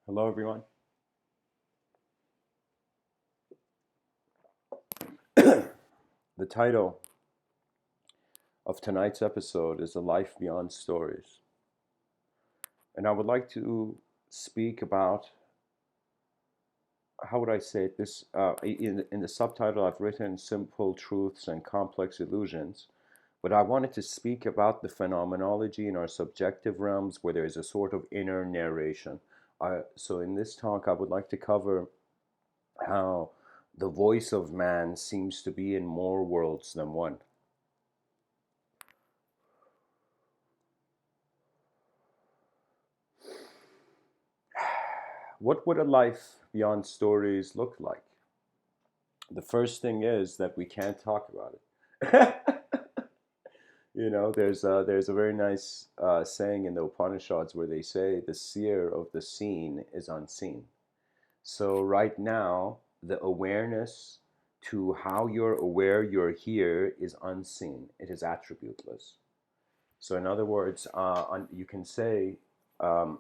Hello, everyone. The title of tonight's episode is A Life Beyond Stories. And I would like to speak about, how would I say it? In the subtitle, I've written Simple Truths and Complex Illusions. But I wanted to speak about the phenomenology in our subjective realms where there is a sort of inner narration. So in this talk, I would like to cover how the voice of man seems to be in more worlds than one. What would a life beyond stories look like? The first thing is that we can't talk about it. There's a very nice saying in the Upanishads where they say the seer of the seen is unseen. So right now, the awareness to how you're aware you're here is unseen. It is attributeless. So in other words, you can say um,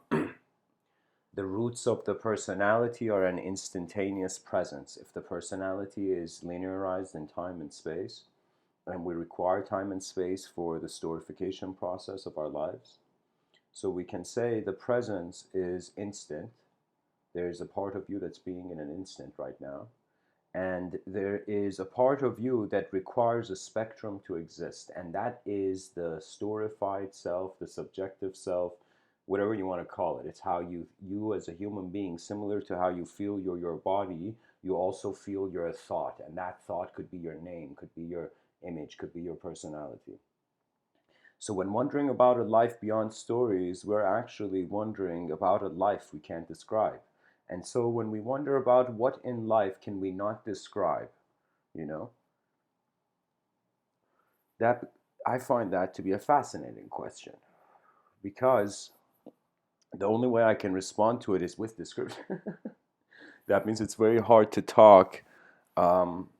the roots of the personality are an instantaneous presence. If the personality is linearized in time and space, and we require time and space for the storification process of our lives, so we can say the presence is instant. There's a part of you that's being in an instant right now. And there is a part of you that requires a spectrum to exist, and that is the storified self, the subjective self, whatever you want to call it. It's how you as a human being, similar to how you feel you're your body, you also feel you're a thought, and that thought could be your name, could be your image, could be your personality. So when wondering about a life beyond stories, we're actually wondering about a life we can't describe. And so when we wonder about what in life can we not describe, you know, that I find that to be a fascinating question because the only way I can respond to it is with description. That means it's very hard to talk um,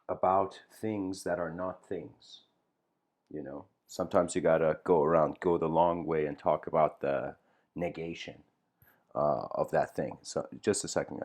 about things that are not things, you know. Sometimes you gotta go the long way and talk about the negation of that thing. So just a second.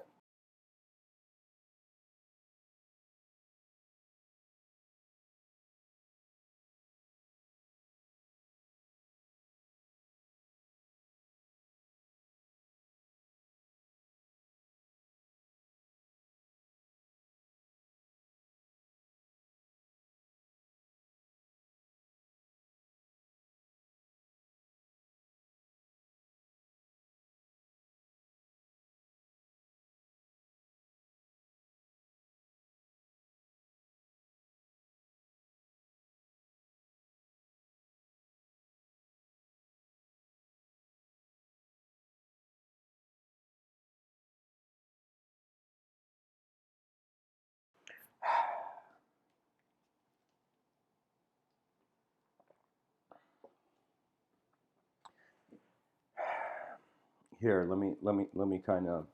Here, let me kind of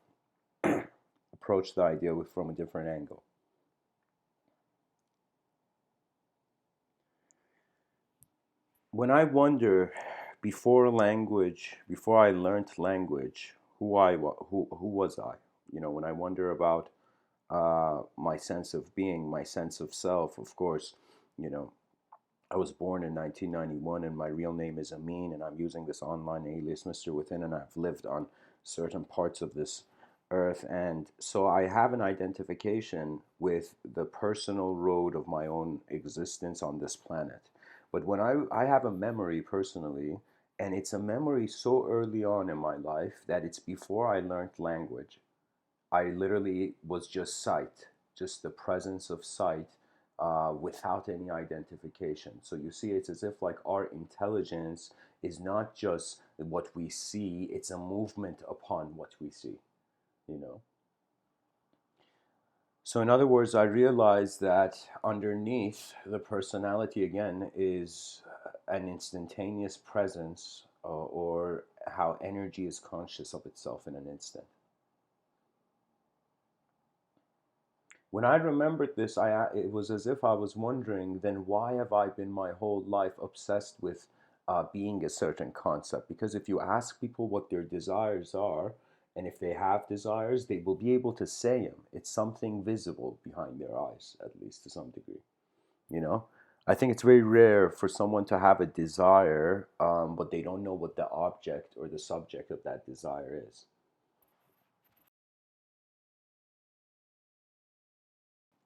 approach the idea from a different angle. When I wonder before I learned language, who was I? When I wonder about my sense of being, my sense of self, of course, you know, I was born in 1991 and my real name is Amin, and I'm using this online alias Mr.Within, and I've lived on certain parts of this earth. And so I have an identification with the personal road of my own existence on this planet. But when I have a memory personally, and it's a memory so early on in my life that it's before I learned language. I literally was just sight, just the presence of sight without any identification. So you see, it's as if like our intelligence is not just what we see, it's a movement upon what we see, you know. So, in other words, I realized that underneath the personality again is an instantaneous presence or how energy is conscious of itself in an instant. When I remembered this, it was as if I was wondering, then why have I been my whole life obsessed with being a certain concept? Because if you ask people what their desires are, And if they have desires, they will be able to say them. It's something visible behind their eyes, at least to some degree. You know, I think it's very rare for someone to have a desire, but they don't know what the object or the subject of that desire is.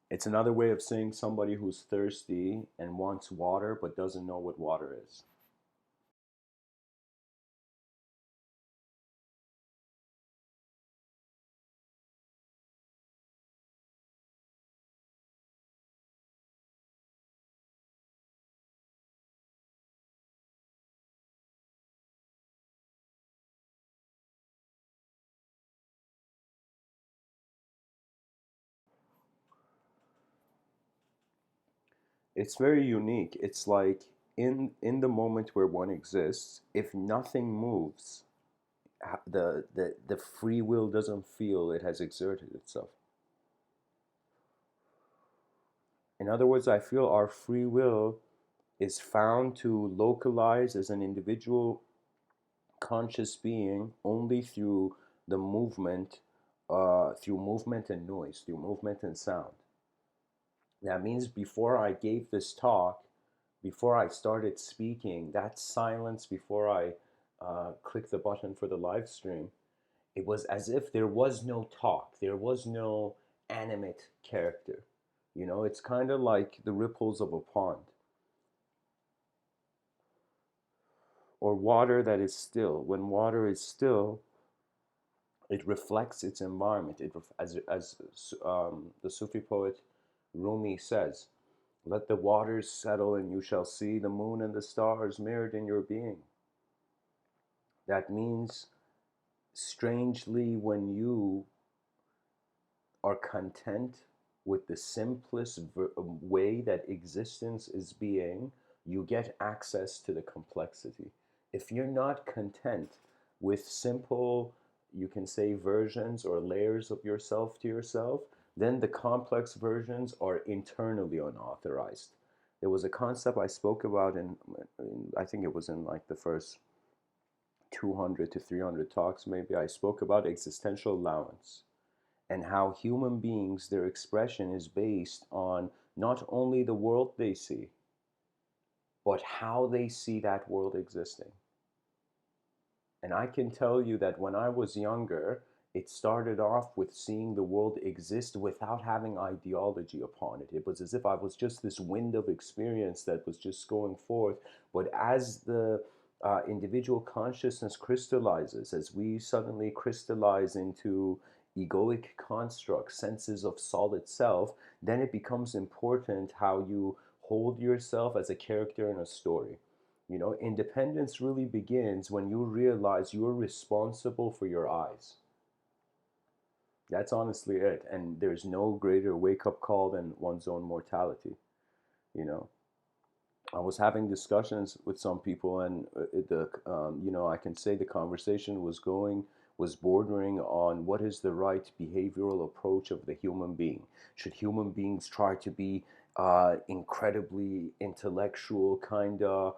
It's another way of saying somebody who's thirsty and wants water but doesn't know what water is. It's very unique. It's like in the moment where one exists, if nothing moves, the free will doesn't feel it has exerted itself. In other words, I feel our free will is found to localize as an individual conscious being only through movement and noise, through movement and sound. That means before I gave this talk, before I started speaking, that silence before I clicked the button for the live stream, it was as if there was no talk, there was no animate character. You know, it's kind of like the ripples of a pond or water that is still. When water is still, it reflects its environment. As the Sufi poet Rumi says, let the waters settle and you shall see the moon and the stars mirrored in your being. That means, strangely, when you are content with the simplest way that existence is being, you get access to the complexity. If you're not content with simple, you can say, versions or layers of yourself to yourself, then the complex versions are internally unauthorized. There was a concept I spoke about in I think it was in like the first 200 to 300 talks, maybe. I spoke about existential allowance and how human beings, their expression is based on not only the world they see, but how they see that world existing. And I can tell you that when I was younger, it started off with seeing the world exist without having ideology upon it. It was as if I was just this wind of experience that was just going forth. But as the individual consciousness crystallizes, as we suddenly crystallize into egoic constructs, senses of solid self, then it becomes important how you hold yourself as a character in a story. You know, independence really begins when you realize you're responsible for your eyes. That's honestly it. And there's no greater wake up call than one's own mortality. You know, I was having discussions with some people, and I can say the conversation was bordering on what is the right behavioral approach of the human being. Should human beings try to be incredibly intellectual, kind of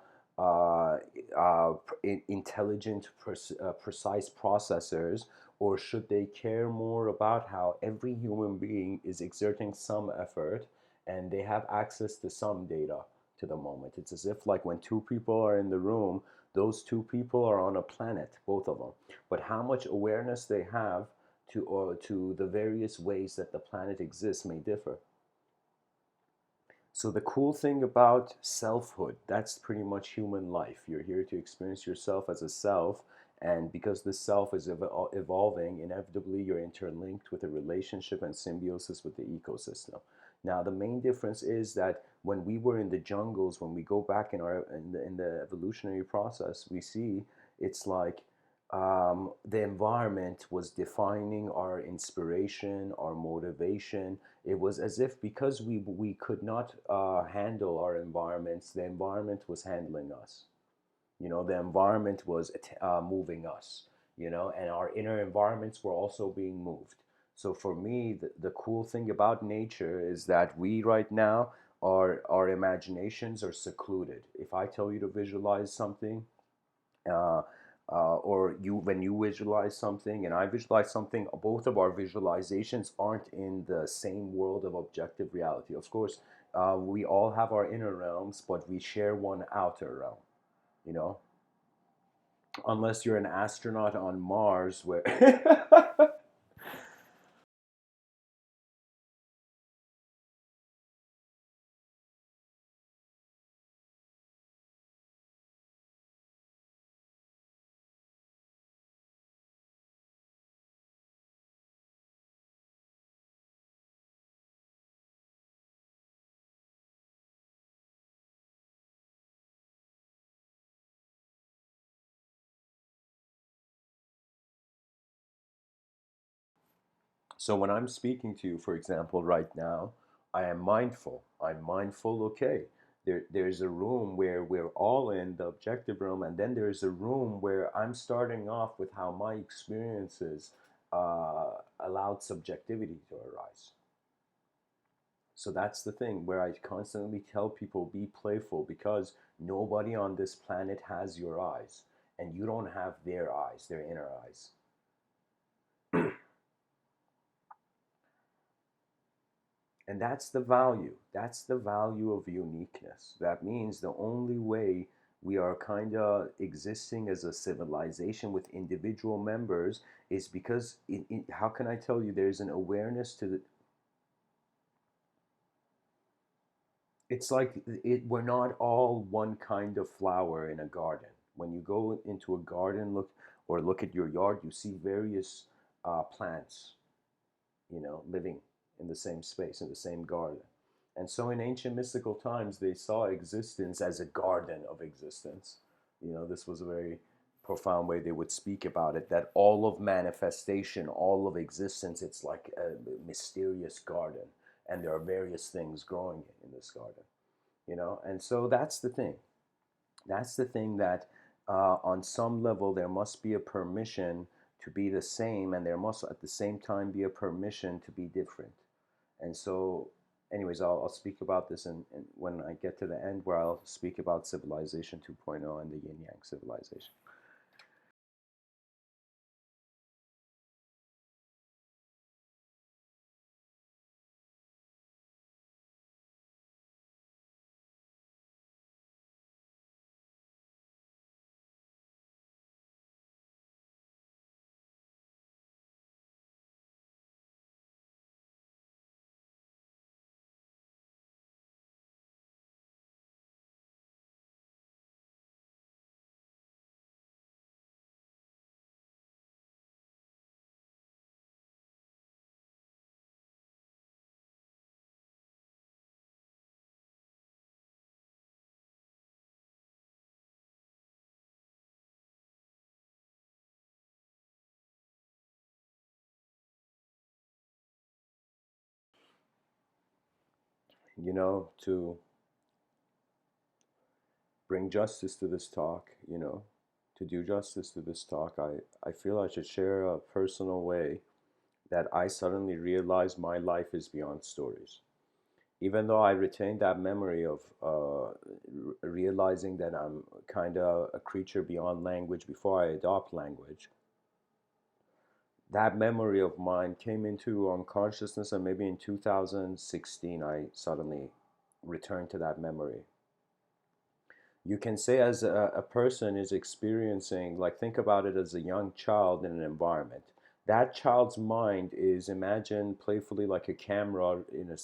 intelligent, precise processors, or should they care more about how every human being is exerting some effort and they have access to some data to the moment? It's as if like when two people are in the room, those two people are on a planet, both of them. But how much awareness they have to the various ways that the planet exists may differ. So the cool thing about selfhood, that's pretty much human life. You're here to experience yourself as a self, and because the self is evolving, inevitably you're interlinked with a relationship and symbiosis with the ecosystem. Now, the main difference is that when we were in the jungles, when we go back in the evolutionary process, we see it's like the environment was defining our inspiration, our motivation. It was as if because we could not handle our environments, the environment was handling us. You know, the environment was moving us. You know, and our inner environments were also being moved. So for me, the cool thing about nature is that we right now, our imaginations are secluded. If I tell you to visualize something, uh, or you when you visualize something and I visualize something, both of our visualizations aren't in the same world of objective reality. Of course, we all have our inner realms, but we share one outer realm. You know, unless you're an astronaut on Mars, where So when I'm speaking to you, for example, right now, I am mindful. I'm mindful, okay. There's a room where we're all in the objective room, and then there's a room where I'm starting off with how my experiences allowed subjectivity to arise. So that's the thing where I constantly tell people be playful because nobody on this planet has your eyes, and you don't have their eyes, their inner eyes. And that's the value. That's the value of uniqueness. That means the only way we are kind of existing as a civilization with individual members is because, how can I tell you, there's an awareness to the, it's like we're not all one kind of flower in a garden. When you go into a garden, look at your yard, you see various plants, living in the same space, in the same garden. And so in ancient mystical times, they saw existence as a garden of existence. This was a very profound way they would speak about it, that all of manifestation, all of existence, it's like a mysterious garden. And there are various things growing in this garden. And so that's the thing. That's the thing that on some level there must be a permission to be the same, and there must at the same time be a permission to be different. And so, anyways, I'll speak about this, and when I get to the end, where I'll speak about Civilization 2.0 and the Yin Yang civilization. To bring justice to this talk, to do justice to this talk, I feel I should share a personal way that I suddenly realized my life is beyond stories. Even though I retained that memory of realizing that I'm kind of a creature beyond language before I adopt language, that memory of mine came into unconsciousness, and maybe in 2016 I suddenly returned to that memory. You can say as a person is experiencing, like think about it as a young child in an environment. That child's mind is imagined playfully like a camera,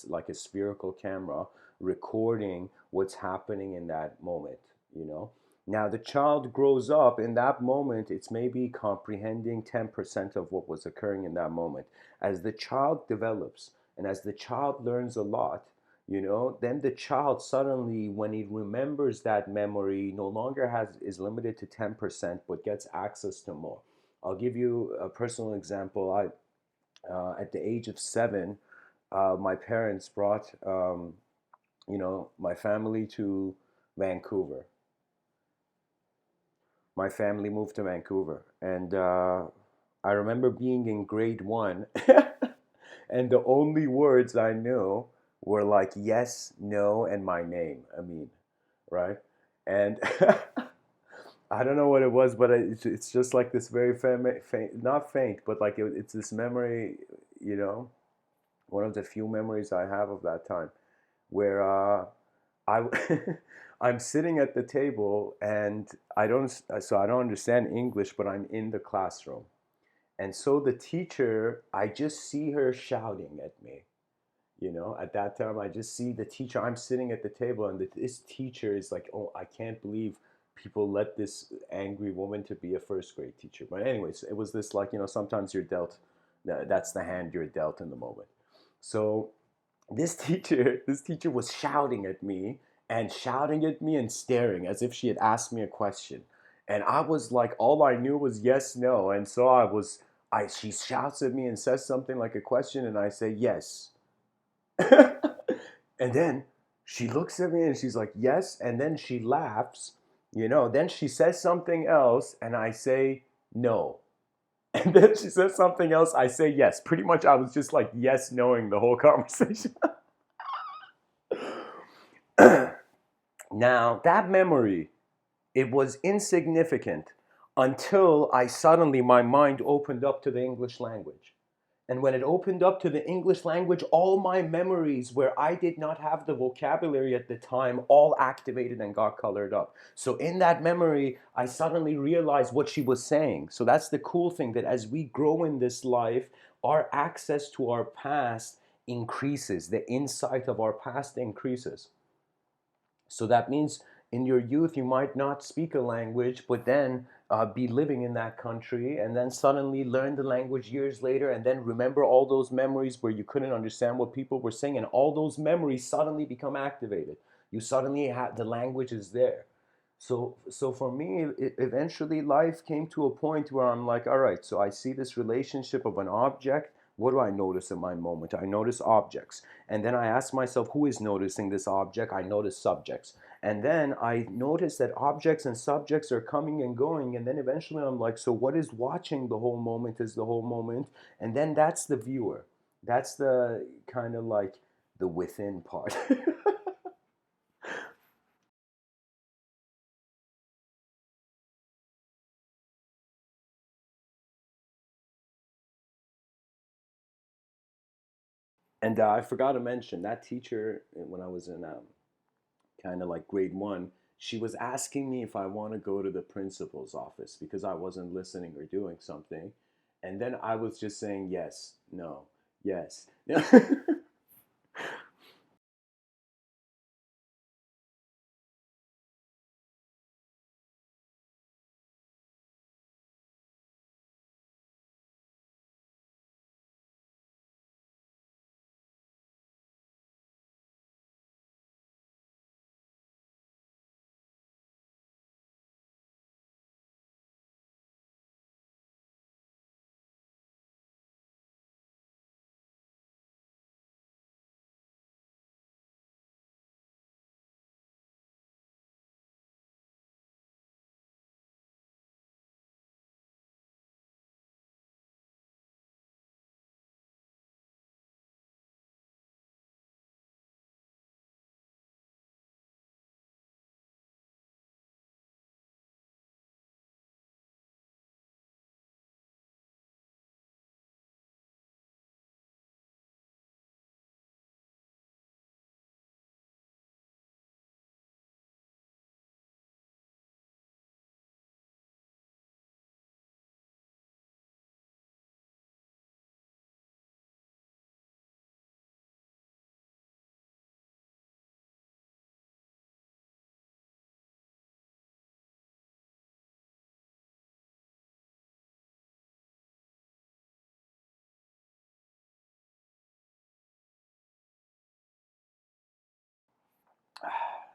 like a spherical camera, recording what's happening in that moment, you know. Now the child grows up in that moment, it's maybe comprehending 10% of what was occurring in that moment. As the child develops and as the child learns a lot, then the child suddenly, when he remembers that memory, no longer is limited to 10%, but gets access to more. I'll give you a personal example. At the age of 7, my parents brought my family to Vancouver. My family moved to Vancouver, and I remember being in grade 1, and the only words I knew were like yes, no, and my name, Amin, right? And I don't know what it was, but it's just like this very faint, not faint, but like it's this memory, you know, one of the few memories I have of that time where I I'm sitting at the table and I don't understand English, but I'm in the classroom. And so the teacher, I just see her shouting at me. You know, at that time, I just see the teacher. I'm sitting at the table, and this teacher is like, "Oh, I can't believe people let this angry woman to be a first grade teacher." But anyways, it was this like, you know, sometimes you're dealt. That's the hand you're dealt in the moment. So this teacher was shouting at me and staring as if she had asked me a question. And I was like, all I knew was yes, no. And so she shouts at me and says something like a question, and I say yes. And then she looks at me and she's like, yes. And then she laughs, you know. Then she says something else, and I say no. And then she says something else, I say yes. Pretty much, I was just like, yes, knowing the whole conversation. Now, that memory, it was insignificant until my mind opened up to the English language. And when it opened up to the English language, all my memories where I did not have the vocabulary at the time all activated and got colored up. So in that memory, I suddenly realized what she was saying. So that's the cool thing, that as we grow in this life, our access to our past increases, the insight of our past increases. So that means in your youth, you might not speak a language, but then be living in that country and then suddenly learn the language years later and then remember all those memories where you couldn't understand what people were saying, and all those memories suddenly become activated. You suddenly have the language is there. So for me, eventually life came to a point where I'm like, all right, so I see this relationship of an object. What do I notice in my moment? I notice objects. And then I ask myself, who is noticing this object? I notice subjects. And then I notice that objects and subjects are coming and going. And then eventually I'm like, so what is watching the whole moment is the whole moment. And then that's the viewer. That's the kind of like the within part. And I forgot to mention that teacher when I was in kind of like grade one. She was asking me if I want to go to the principal's office because I wasn't listening or doing something. And then I was just saying yes, no, yes.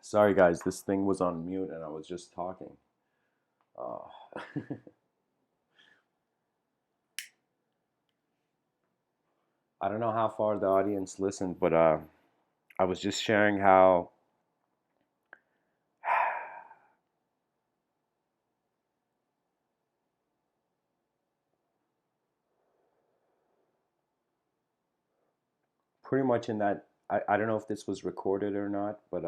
Sorry, guys, this thing was on mute and I was just talking. Uh, I don't know how far the audience listened, but I was just sharing how pretty much in that, I don't know if this was recorded or not, but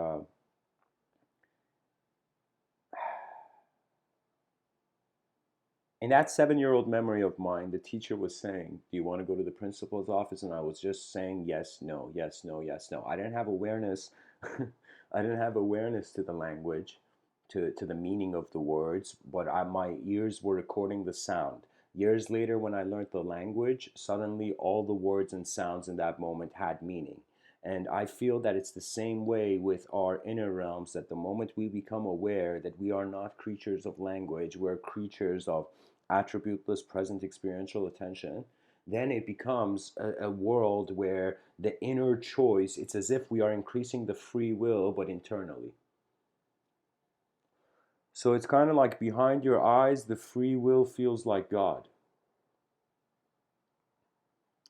In that 7-year-old memory of mine, the teacher was saying, "Do you want to go to the principal's office?" And I was just saying yes, no, yes, no, yes, no. I didn't have awareness. I didn't have awareness to the language, to the meaning of the words, but my ears were recording the sound. Years later, when I learned the language, suddenly all the words and sounds in that moment had meaning. And I feel that it's the same way with our inner realms, that the moment we become aware that we are not creatures of language, we're creatures of attributeless present experiential attention, then it becomes a world where the inner choice, it's as if we are increasing the free will, but internally. So it's kind of like behind your eyes, the free will feels like God.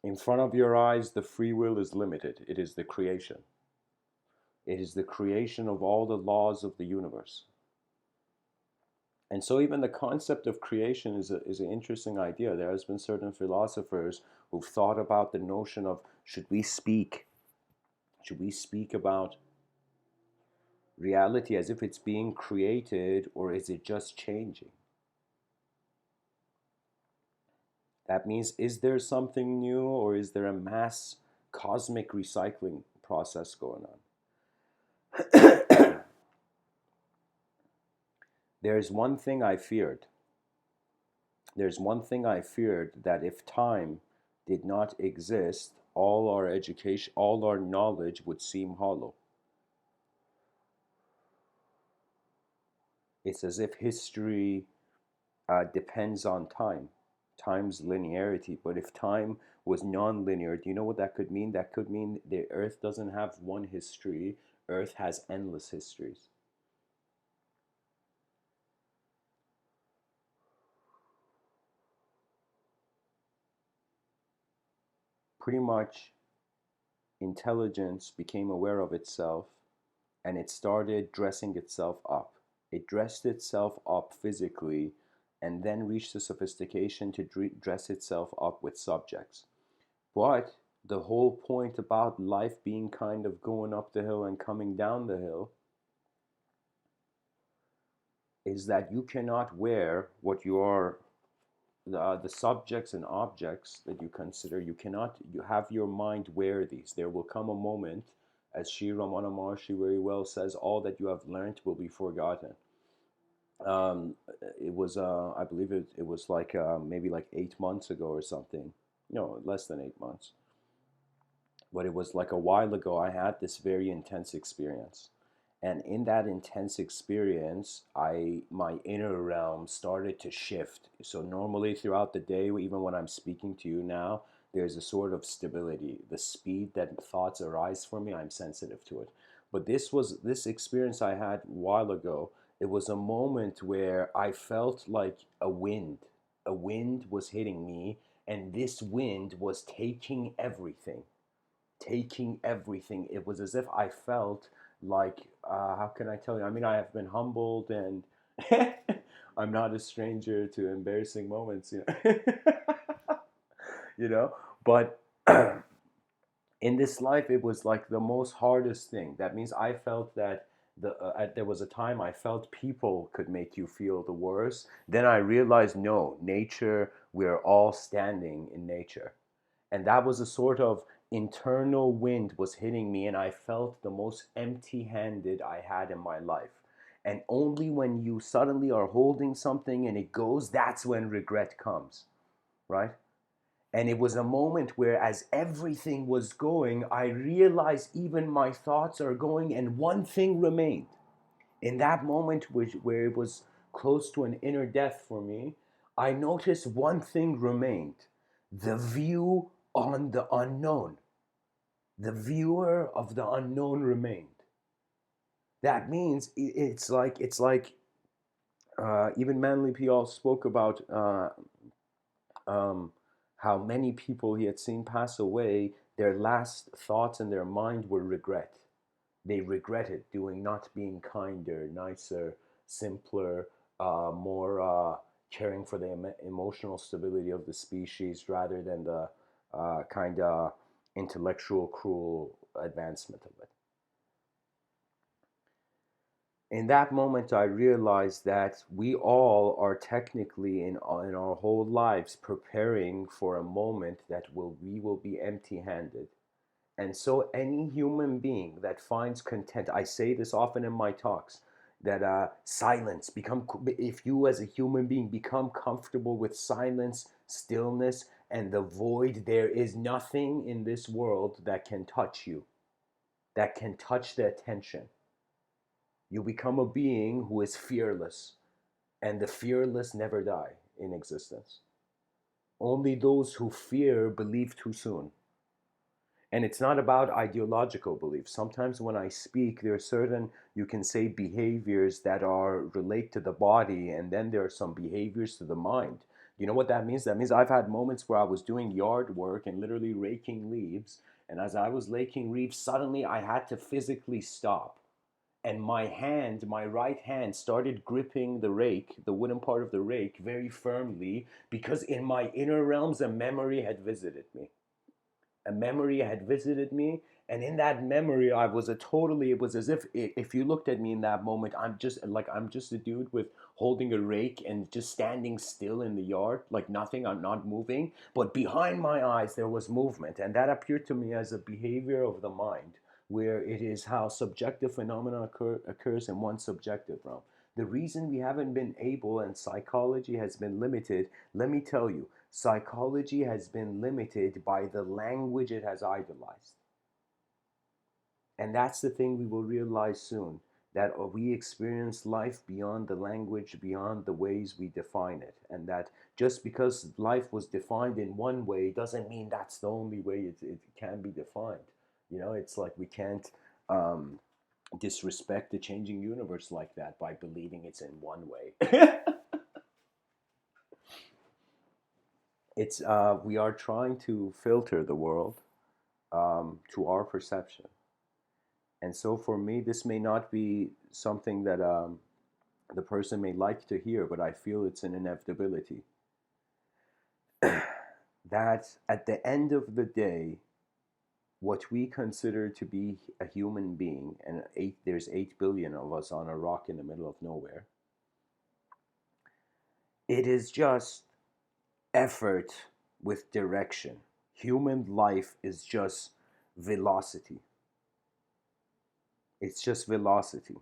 In front of your eyes, the free will is limited. It is the creation. It is the creation of all the laws of the universe. And so even the concept of creation is an interesting idea. There has been certain philosophers who've thought about the notion of should we speak about reality as if it's being created, or is it just changing? That means, is there something new, or is there a mass cosmic recycling process going on? There's one thing I feared. There's one thing I feared, that if time did not exist, all our education, all our knowledge would seem hollow. It's as if history depends on time, time's linearity. But if time was non-linear, do you know what that could mean? That could mean the Earth doesn't have one history. Earth has endless histories. Pretty much, intelligence became aware of itself, and it started dressing itself up. It dressed itself up physically, and then reached the sophistication to dress itself up with subjects. But the whole point about life being kind of going up the hill and coming down the hill is that you cannot wear what you are, the subjects and objects that you consider, you cannot, you have your mind wear these. There will come a moment, as Sri Ramana Maharshi very well says, all that you have learned will be forgotten. Um, it was, I believe it was like maybe like 8 months ago or something. No, less than 8 months. But it was like a while ago, I had this very intense experience. And in that intense experience, my inner realm started to shift. So normally throughout the day, even when I'm speaking to you now, there's a sort of stability. The speed that thoughts arise for me, I'm sensitive to it. But this experience I had a while ago. It was a moment where I felt like a wind. A wind was hitting me, and this wind was taking everything. It was as if I felt like, how can I tell you? I mean, I have been humbled, and I'm not a stranger to embarrassing moments, you know. But in this life, it was like the most hardest thing. That means I felt that there was a time I felt people could make you feel the worst. Then I realized, no, nature. We're all standing in nature. And that was a sort of internal wind was hitting me, and I felt the most empty-handed I had in my life. And only when you suddenly are holding something and it goes, that's when regret comes, right? And it was a moment where, as everything was going, I realized even my thoughts are going, and one thing remained. In that moment, where it was close to an inner death for me, I noticed one thing remained: the view on the unknown. The viewer of the unknown remained. That means even Manly P. all spoke about um, how many people he had seen pass away. Their last thoughts in their mind were regret. They regretted doing, not being kinder, nicer, simpler, more caring for the emotional stability of the species rather than the kind of intellectual, cruel advancement of it. In that moment, I realized that we all are technically in our whole lives preparing for a moment that we will be empty-handed. And so, any human being that finds content, I say this often in my talks, that silence, if you as a human being become comfortable with silence, stillness, and the void, there is nothing in this world that can touch you, that can touch the attention. You become a being who is fearless, and the fearless never die in existence. Only those who fear believe too soon. And it's not about ideological beliefs. Sometimes when I speak, there are certain, you can say, behaviors that are relate to the body, and then there are some behaviors to the mind. You know what that means? That means I've had moments where I was doing yard work and literally raking leaves, and as I was raking leaves, suddenly I had to physically stop, and my right hand started gripping the rake, the wooden part of the rake, very firmly, because in my inner realms a memory had visited me. A memory had visited me, and in that memory I was a totally, it was as if you looked at me in that moment, I'm just a dude with holding a rake and just standing still in the yard like nothing, I'm not moving, but behind my eyes there was movement, and that appeared to me as a behavior of the mind, where it is how subjective phenomena occurs in one subjective realm. The reason we haven't been able, and psychology has been limited, let me tell you, psychology has been limited by the language it has idolized. And that's the thing we will realize soon, that we experience life beyond the language, beyond the ways we define it. And that just because life was defined in one way doesn't mean that's the only way it can be defined. You know, it's like we can't um, disrespect the changing universe like that by believing it's in one way. It's We are trying to filter the world to our perception. And so for me, this may not be something that the person may like to hear, but I feel it's an inevitability. That at the end of the day, what we consider to be a human being, and there's 8 billion of us on a rock in the middle of nowhere, it is just effort with direction. Human life is just velocity. It's just velocity.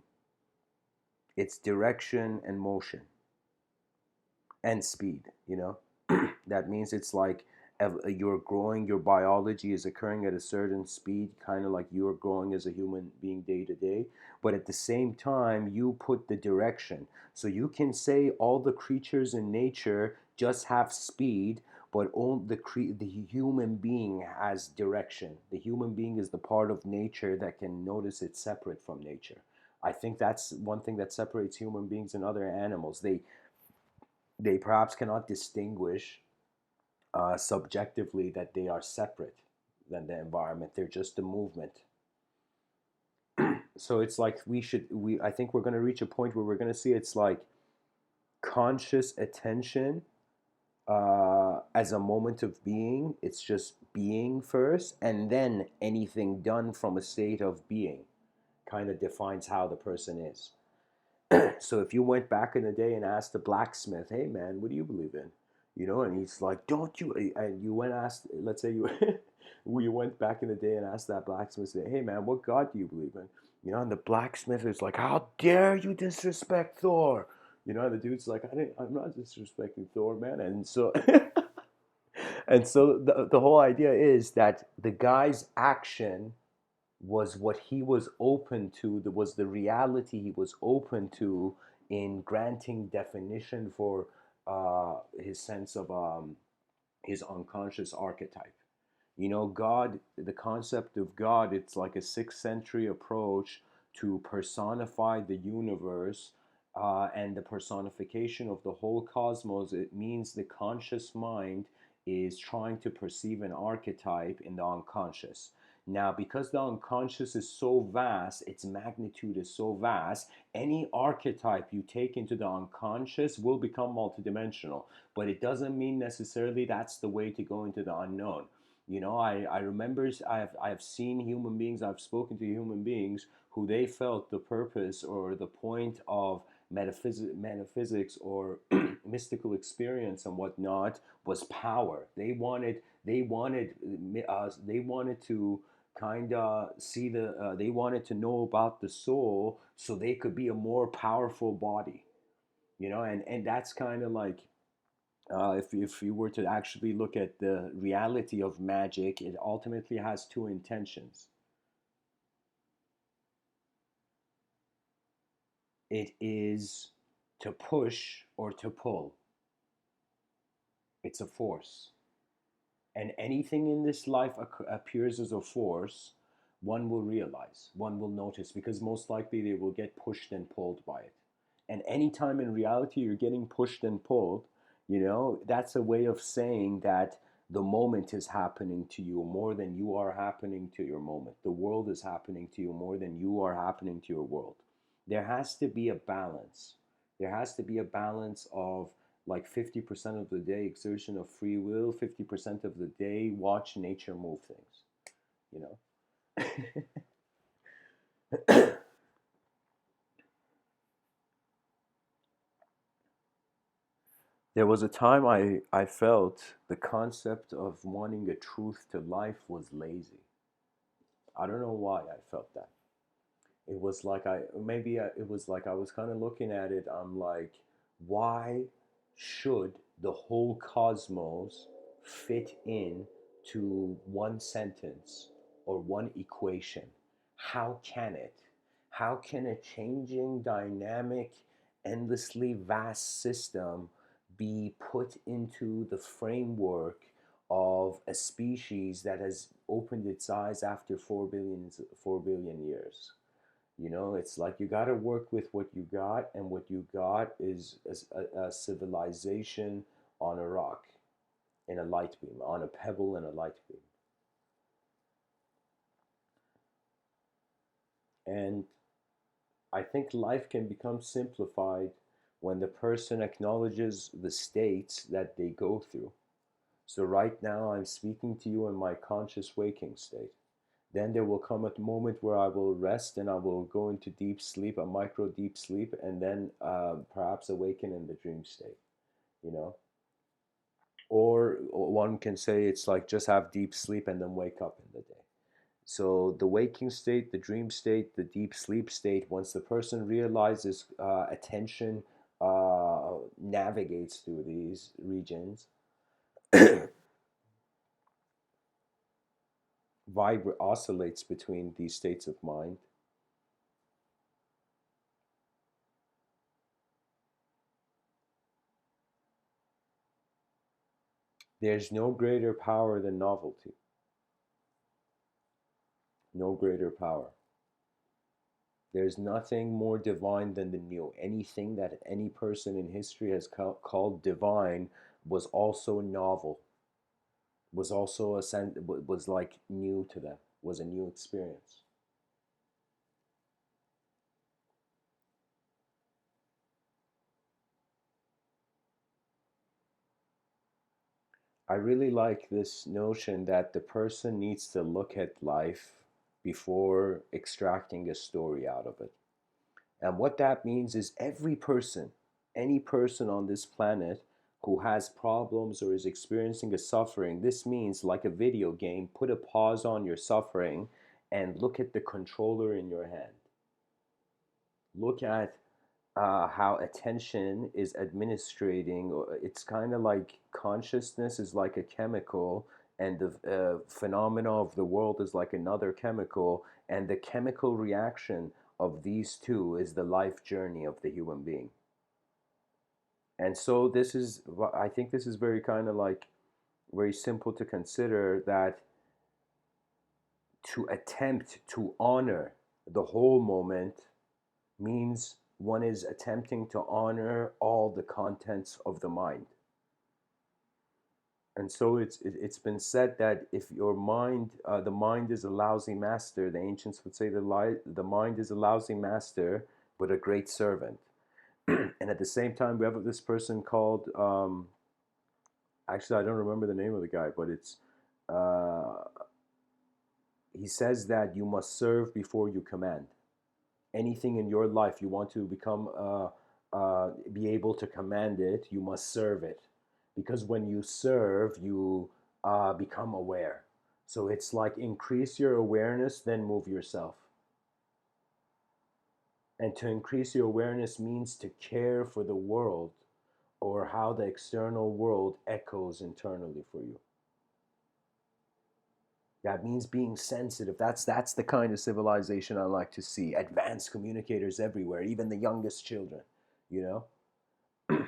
It's direction and motion and speed, you know? That means it's like you're growing, your biology is occurring at a certain speed, kind of like you're growing as a human being day to day. But at the same time, you put the direction. So you can say all the creatures in nature just have speed, but only the human being has direction. The human being is the part of nature that can notice it's separate from nature. I think that's one thing that separates human beings and other animals. They perhaps cannot distinguish subjectively that they are separate than the environment. They're just a movement. So it's like I think we're going to reach a point where we're going to see it's like conscious attention as a moment of being. It's just being first, and then anything done from a state of being kind of defines how the person is. So if you went back in the day and asked the blacksmith, "Hey man, what do you believe in?" You know, and he's like, "Don't you?" And you went asked, let's say you we went back in the day and asked that blacksmith, say, "Hey man, what God do you believe in?" You know, and the blacksmith is like, "How dare you disrespect Thor?" You know, and the dude's like, I'm not disrespecting Thor, man." And so and so the whole idea is that the guy's action was what he was open to, was the reality he was open to in granting definition for his sense of his unconscious archetype. You know, God, the concept of God, it's like a 6th century approach to personify the universe, and the personification of the whole cosmos. It means the conscious mind is trying to perceive an archetype in the unconscious. Now, because the unconscious is so vast, its magnitude is so vast, any archetype you take into the unconscious will become multidimensional. But it doesn't mean necessarily that's the way to go into the unknown. I remember I've seen human beings, I've spoken to human beings who they felt the purpose or the point of metaphysics or mystical experience and whatnot was power. They wanted to kind of see they wanted to know about the soul so they could be a more powerful body, and that's kind of like if you were to actually look at the reality of magic, it ultimately has two intentions. It is to push or to pull. It's a force. And anything in this life appears as a force, one will realize, one will notice, because most likely they will get pushed and pulled by it. And anytime in reality you're getting pushed and pulled, that's a way of saying that the moment is happening to you more than you are happening to your moment. The world is happening to you more than you are happening to your world. There has to be a balance. There has to be a balance of like 50% of the day exertion of free will, 50% of the day watch nature move things, you know. There was a time I felt the concept of wanting a truth to life was lazy. I don't know why I felt that. It was like it was like I was kind of looking at it. I'm like, why should the whole cosmos fit in to one sentence or one equation? How can it? How can a changing, dynamic, endlessly vast system be put into the framework of a species that has opened its eyes after 4 billion years? It's like you got to work with what you got, and what you got is a civilization on a rock, in a light beam, on a pebble in a light beam. And I think life can become simplified when the person acknowledges the states that they go through. So, right now, I'm speaking to you in my conscious waking state. Then there will come a moment where I will rest and I will go into deep sleep, a micro deep sleep, and then perhaps awaken in the dream state, you know? Or one can say it's like just have deep sleep and then wake up in the day. So the waking state, the dream state, the deep sleep state, once the person realizes attention navigates through these regions, oscillates between these states of mind. There's no greater power than novelty. No greater power. There's nothing more divine than the new. Anything that any person in history has called divine was also novel, was also was like new to them, was a new experience. I really like this notion that the person needs to look at life before extracting a story out of it. And what that means is every person, any person on this planet who has problems or is experiencing a suffering, this means like a video game, put a pause on your suffering and look at the controller in your hand. Look at how attention is administrating. It's kind of like consciousness is like a chemical, and the phenomena of the world is like another chemical, and the chemical reaction of these two is the life journey of the human being. And so I think this is very kind of like very simple to consider, that to attempt to honor the whole moment means one is attempting to honor all the contents of the mind. And so it's been said that if your mind, the mind is a lousy master. The ancients would say the mind is a lousy master, but a great servant. And at the same time, we have this person called, actually I don't remember the name of the guy, but it's uh, he says that you must serve before you command. Anything in your life you want to become, be able to command it, you must serve it, because when you serve, you become aware. So it's like increase your awareness, then move yourself. And to increase your awareness means to care for the world, or how the external world echoes internally for you. That means being sensitive. That's the kind of civilization I like to see. Advanced communicators everywhere, even the youngest children. You know,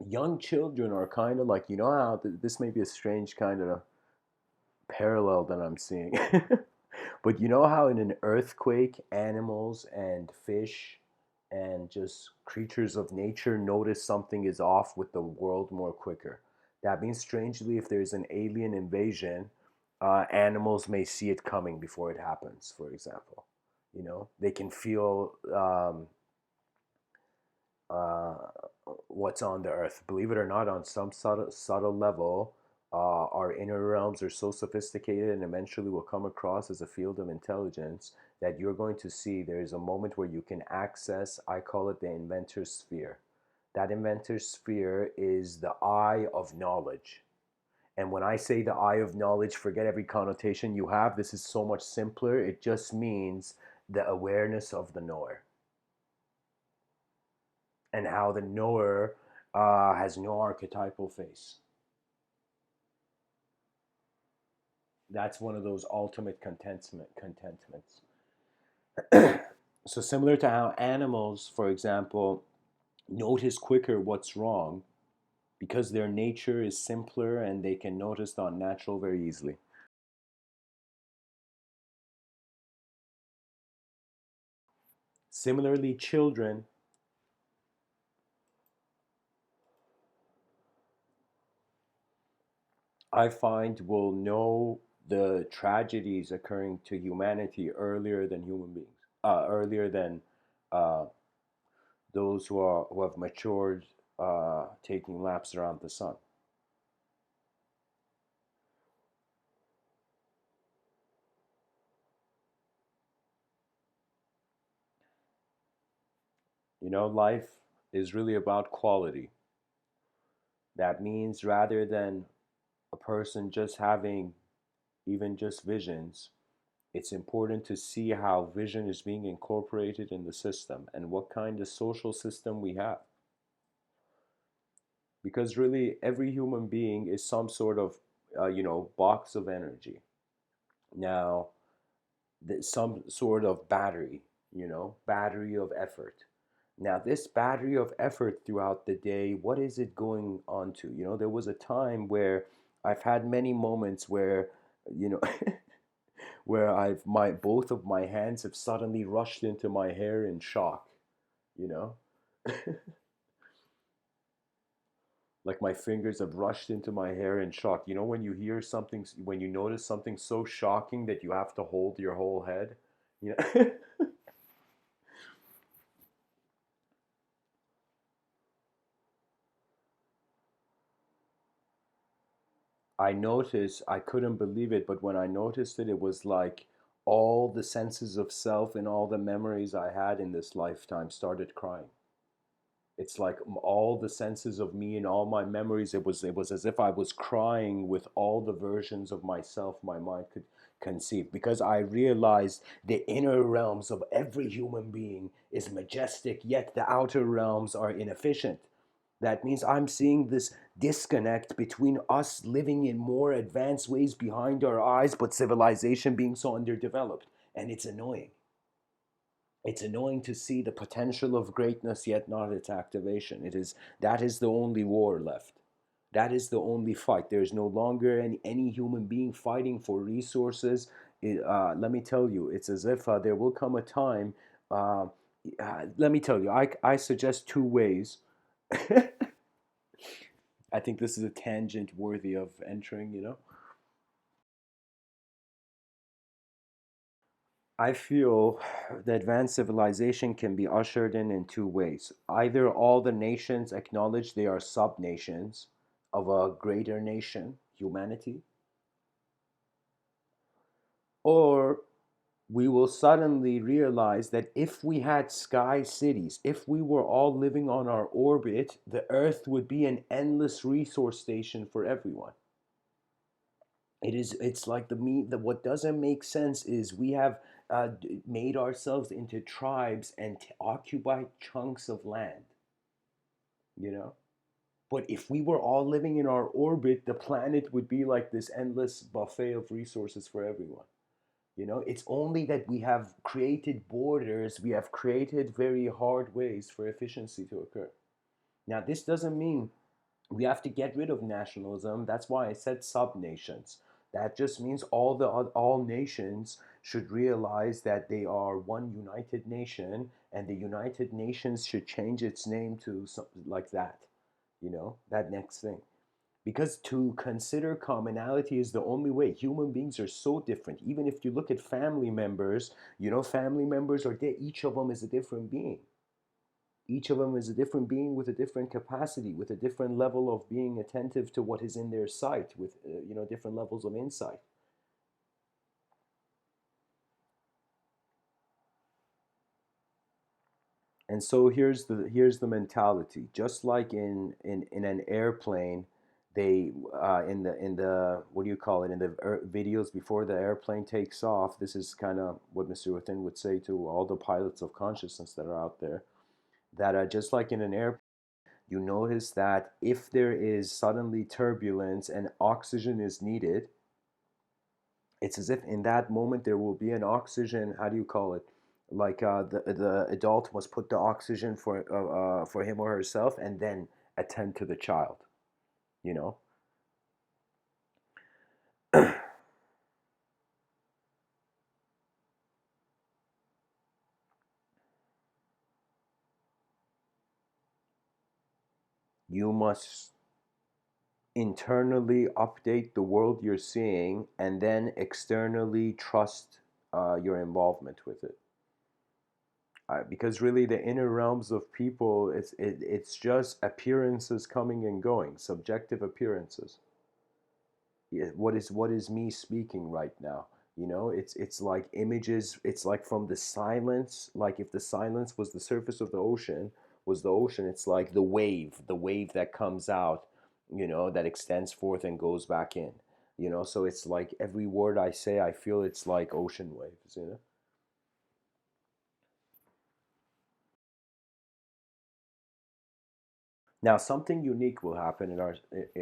young children are kind of like, you know how this may be a strange kind of parallel that I'm seeing. But you know how in an earthquake, animals and fish and just creatures of nature notice something is off with the world more quicker. That means, strangely, if there's an alien invasion, animals may see it coming before it happens, for example. You know, they can feel uh, what's on the earth. Believe it or not, on some subtle level, our inner realms are so sophisticated and eventually will come across as a field of intelligence that you're going to see there's a moment where you can access, I call it the inventor's sphere. That inventor's sphere is the eye of knowledge. And when I say the eye of knowledge, forget every connotation you have. This is so much simpler. It just means the awareness of the knower, and how the knower has no archetypal face. That's one of those ultimate contentments. So similar to how animals, for example, notice quicker what's wrong because their nature is simpler and they can notice the unnatural very easily. Similarly, children, I find, will know the tragedies occurring to humanity earlier than human beings, earlier than uh, those who have matured, taking laps around the sun. You know, life is really about quality. That means rather than a person just having even just visions, it's important to see how vision is being incorporated in the system and what kind of social system we have. Because really, every human being is some sort of, box of energy. Now, some sort of battery, battery of effort. Now, this battery of effort throughout the day, what is it going on to? You know, there was a time where I've had many moments where, you know, where I've my both of my hands have suddenly rushed into my hair in shock, you know? Like my fingers have rushed into my hair in shock. You know, when you hear something, when you notice something so shocking that you have to hold your whole head, you know? I noticed, I couldn't believe it, but when I noticed it, it was like all the senses of self and all the memories I had in this lifetime started crying. It's like all the senses of me and all my memories, it was as if I was crying with all the versions of myself my mind could conceive, because I realized the inner realms of every human being is majestic, yet the outer realms are inefficient. That means I'm seeing this disconnect between us living in more advanced ways behind our eyes, but civilization being so underdeveloped. And it's annoying. It's annoying to see the potential of greatness, yet not its activation. That is the only war left. That is the only fight. There is no longer any human being fighting for resources. Let me tell you, it's as if there will come a time. Uh, Let me tell you, I suggest two ways. I think this is a tangent worthy of entering, you know? I feel the advanced civilization can be ushered in two ways. Either all the nations acknowledge they are sub nations of a greater nation, humanity, Or we will suddenly realize that if we had sky cities, if we were all living on our orbit, the Earth would be an endless resource station for everyone. It's like what doesn't make sense is we have made ourselves into tribes and occupied chunks of land, you know? But if we were all living in our orbit, the planet would be like this endless buffet of resources for everyone. It's only that we have created borders, we have created very hard ways for efficiency to occur. Now, this doesn't mean we have to get rid of nationalism. That's why I said sub-nations. That just means all nations should realize that they are one united nation, and the United Nations should change its name to something like that. That next thing. Because to consider commonality is the only way. Human beings are so different. Even if you look at family members, family members are each of them is a different being. Each of them is a different being with a different capacity, with a different level of being attentive to what is in their sight, with different levels of insight. And so here's the mentality. Just like in an airplane, they in the what do you call it, in the videos before the airplane takes off. This is kind of what Mr. Within would say to all the pilots of consciousness that are out there. That just like in an airplane, you notice that if there is suddenly turbulence and oxygen is needed, it's as if in that moment there will be an oxygen. How do you call it? Like the adult must put the oxygen for him or herself, and then attend to the child. You know, you must internally update the world you're seeing, and then externally trust your involvement with it. Because really, the inner realms of people, it's just appearances coming and going, subjective appearances. What is me speaking right now? It's like images. It's like from the silence. Like if the silence was the surface of the ocean, was the ocean. It's like the wave that comes out, that extends forth and goes back in. So it's like every word I say, I feel it's like ocean waves. Now, something unique will happen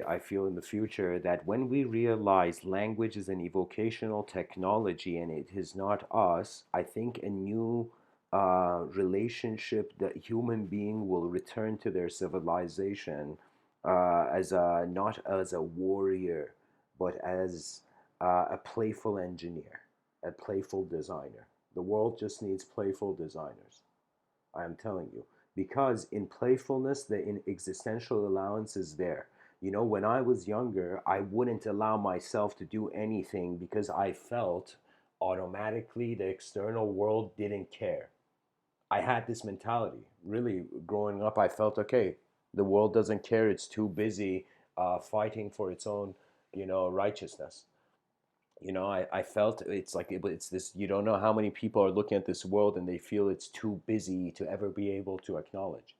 I feel, in the future, that when we realize language is an evocational technology and it is not us, I think a new relationship that human being will return to their civilization not as a warrior, but as a playful engineer, a playful designer. The world just needs playful designers. I am telling you. Because in playfulness, the in existential allowance is there. When I was younger, I wouldn't allow myself to do anything because I felt automatically the external world didn't care. I had this mentality. Really, growing up, I felt okay, the world doesn't care, it's too busy fighting for its own, righteousness. I felt it's like it's this. You don't know how many people are looking at this world and they feel it's too busy to ever be able to acknowledge.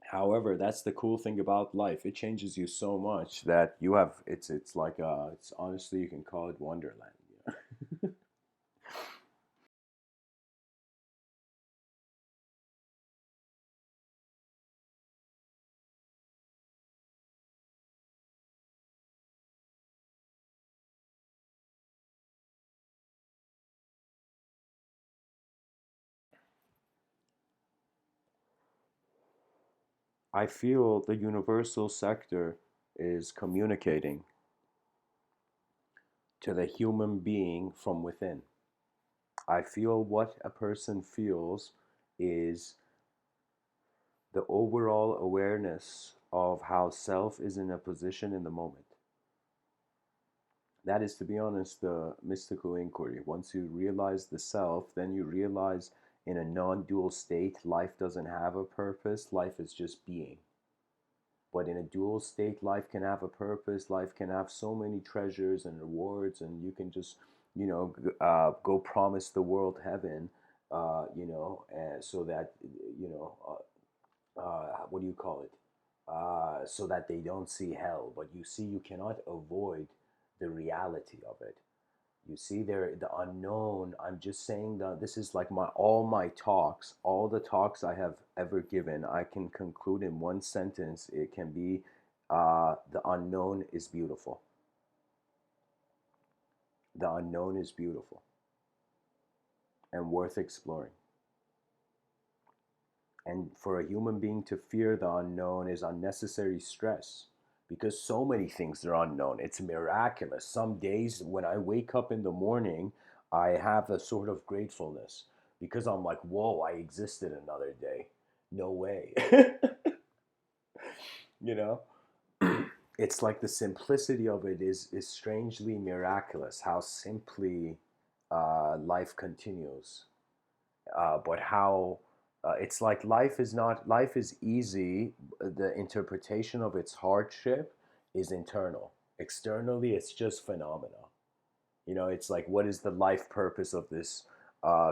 However, that's the cool thing about life. It changes you so much that you have. It's like it's honestly, you can call it Wonderland. I feel the universal sector is communicating to the human being from within. I feel what a person feels is the overall awareness of how self is in a position in the moment. That is, to be honest, the mystical inquiry. Once you realize the self, then you realize in a non-dual state, life doesn't have a purpose. Life is just being. But in a dual state, life can have a purpose. Life can have so many treasures and rewards, and you can just, go promise the world heaven, so that, you know, what do you call it? So that they don't see hell. But you see, you cannot avoid the reality of it. You see, there the unknown. I'm just saying that this is like my talks, all the talks I have ever given. I can conclude in one sentence. It can be, the unknown is beautiful. The unknown is beautiful and worth exploring. And for a human being to fear the unknown is unnecessary stress because so many things are unknown. It's miraculous. Some days when I wake up in the morning, I have a sort of gratefulness because I'm like, whoa, I existed another day. No way. you know? It's like the simplicity of it is strangely miraculous how simply, life continues, but how, it's like life is easy. The interpretation of its hardship is internal. Externally, it's just phenomena. It's like, what is the life purpose of this,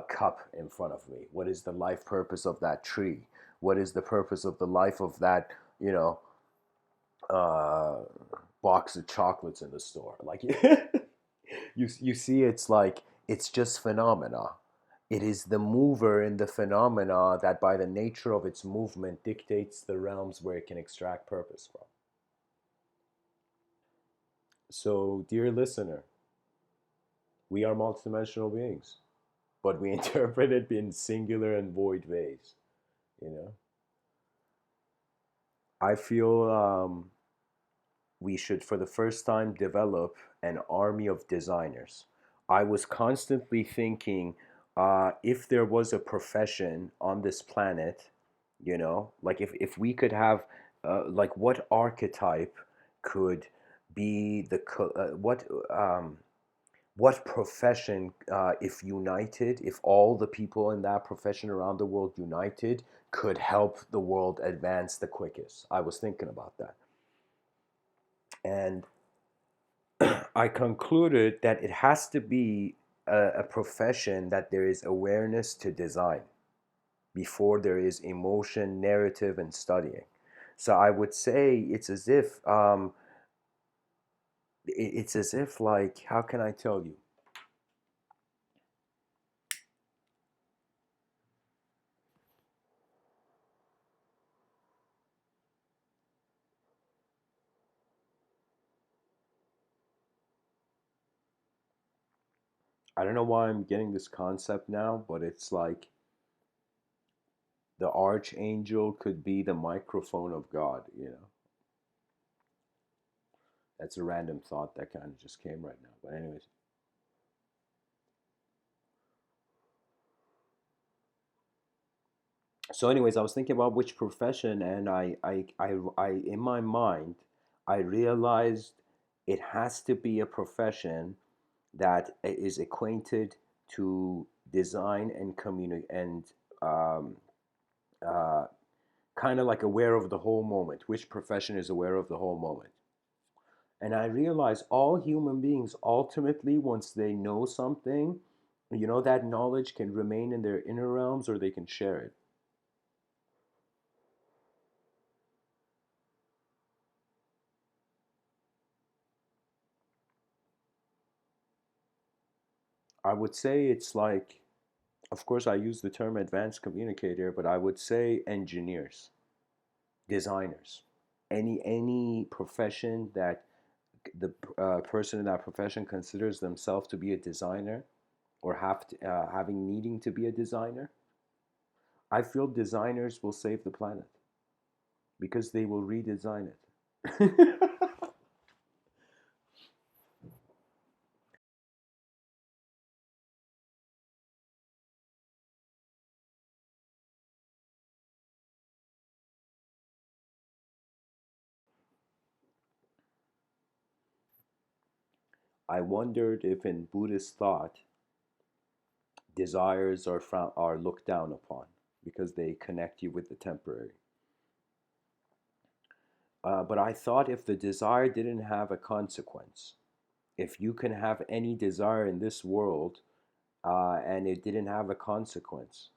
cup in front of me? What is the life purpose of that tree? What is the purpose of the life of that, you know, uh, box of chocolates in the store? Like, you see, it's like it's just phenomena. It is the mover in the phenomena that, by the nature of its movement, dictates the realms where it can extract purpose from. So, dear listener, we are multidimensional beings, but we interpret it in singular and void ways. You know, I feel, we should, for the first time, develop an army of designers. I was constantly thinking, if there was a profession on this planet, like if we could have, like, what archetype could be what profession, if united, if all the people in that profession around the world united, could help the world advance the quickest. I was thinking about that. And I concluded that it has to be a profession that there is awareness to design before there is emotion, narrative, and studying. So I would say it's as if, like, how can I tell you? I don't know why I'm getting this concept now, but it's like the archangel could be the microphone of God. That's a random thought that kind of just came right now. But anyways, I was thinking about which profession, and in my mind, I realized it has to be a profession that is acquainted to design and communicate, and, um, uh, kind of like aware of the whole moment. Which profession is aware of the whole moment? And I realized all human beings ultimately, once they know something, that knowledge can remain in their inner realms or they can share it. I would say it's like, of course, I use the term advanced communicator, but I would say engineers, designers, any profession that the, person in that profession considers themselves to be a designer, or having needing to be a designer. I feel designers will save the planet because they will redesign it. I wondered if in Buddhist thought Desires are looked down upon because they connect you with the temporary. But I thought if the desire didn't have a consequence, if you can have any desire in this world and it didn't have a consequence,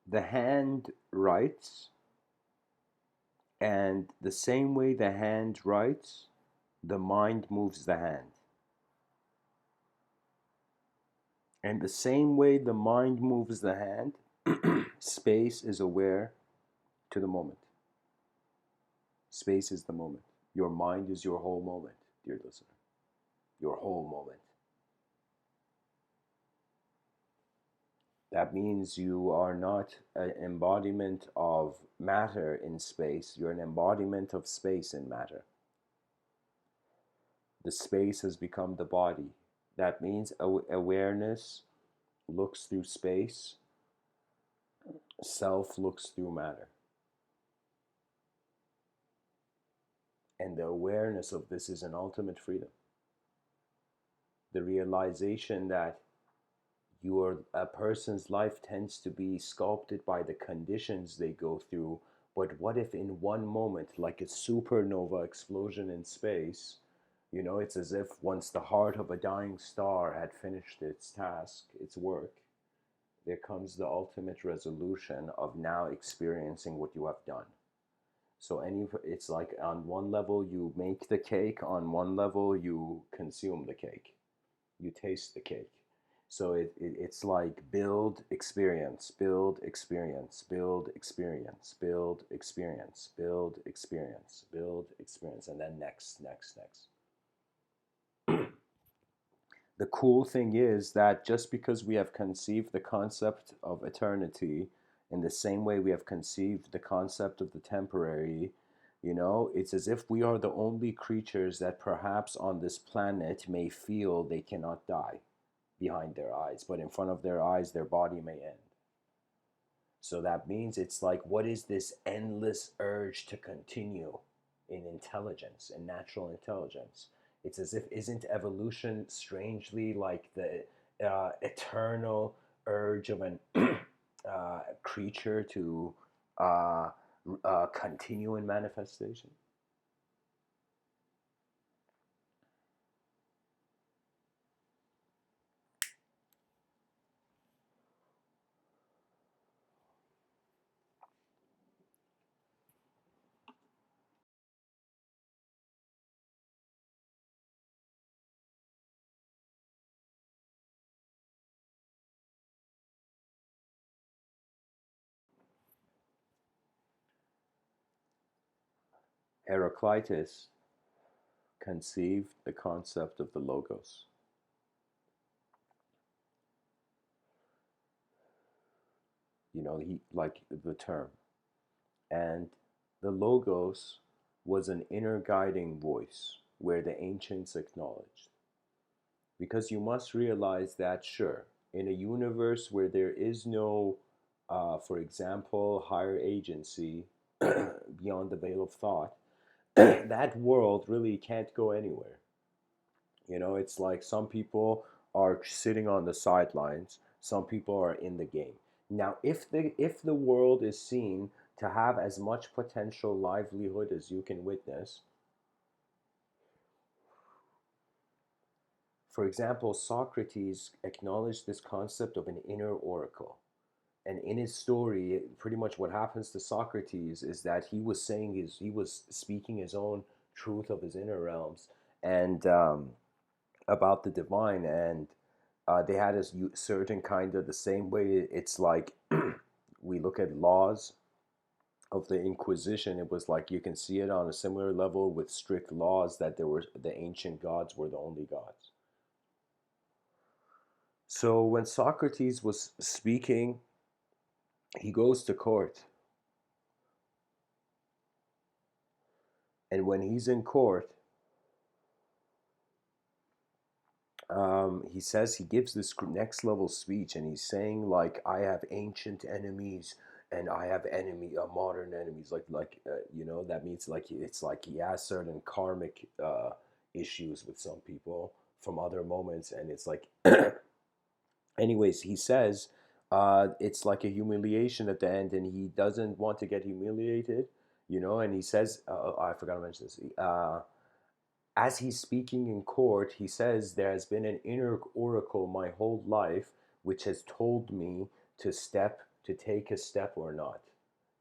the hand writes, and the same way the hand writes, the mind moves the hand. And the same way the mind moves the hand, space is aware to the moment. Space is the moment. Your mind is your whole moment, dear listener. Your whole moment. That means you are not an embodiment of matter in space, you're an embodiment of space in matter. The space has become the body. That means awareness looks through space, self looks through matter. And the awareness of this is an ultimate freedom. The realization that a person's life tends to be sculpted by the conditions they go through, but what if in one moment, like a supernova explosion in space, it's as if once the heart of a dying star had finished its task, its work, there comes the ultimate resolution of now experiencing what you have done. So it's like on one level you make the cake, on one level you consume the cake, you taste the cake. So it's like build experience, build experience, build experience, build experience, build experience, build experience, and then next, next, next. The cool thing is that just because we have conceived the concept of eternity in the same way we have conceived the concept of the temporary, it's as if we are the only creatures that perhaps on this planet may feel they cannot die behind their eyes, but in front of their eyes, their body may end. So that means it's like, what is this endless urge to continue in intelligence, in natural intelligence? It's as if, isn't evolution strangely like the eternal urge of an creature to uh, continue in manifestation? Heraclitus conceived the concept of the logos. He like the term. And the Logos was an inner guiding voice where the ancients acknowledged. Because you must realize that, sure, in a universe where there is no, for example, higher agency beyond the veil of thought, that world really can't go anywhere. It's like some people are sitting on the sidelines, some people are in the game. Now, if the world is seen to have as much potential livelihood as you can witness, for example, Socrates acknowledged this concept of an inner oracle. And in his story, pretty much what happens to Socrates is that he was speaking his own truth of his inner realms, and about the divine. And they had a certain kind of, the same way it's like we look at laws of the Inquisition. It was like you can see it on a similar level with strict laws, that there were the ancient gods were the only gods. So when Socrates was speaking, he goes to court, and when he's in court, he says, he gives this next level speech, and he's saying like, I have ancient enemies, and I have modern enemies, that means like it's like he has certain karmic issues with some people from other moments. And it's like anyways, he says it's like a humiliation at the end, and he doesn't want to get humiliated, and he says, I forgot to mention this. As he's speaking in court, he says, there has been an inner oracle my whole life which has told me to take a step or not.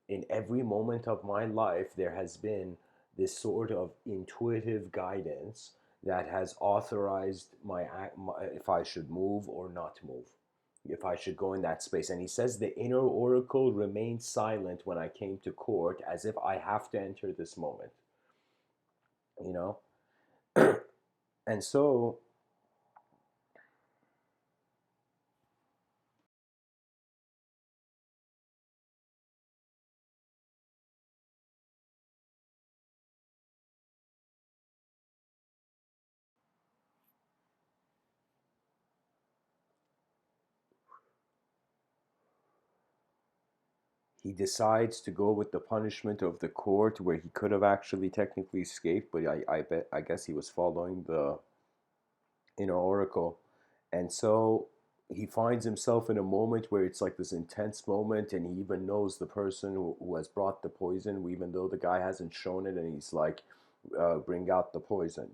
In every moment of my life, there has been this sort of intuitive guidance that has authorized if I should move or not move, if I should go in that space. And he says the inner oracle remained silent when I came to court, as if I have to enter this moment, you know? And so he decides to go with the punishment of the court, where he could have actually technically escaped, but I guess he was following the oracle. And so he finds himself in a moment where it's like this intense moment, and he even knows the person who has brought the poison, even though the guy hasn't shown it, and he's like, bring out the poison.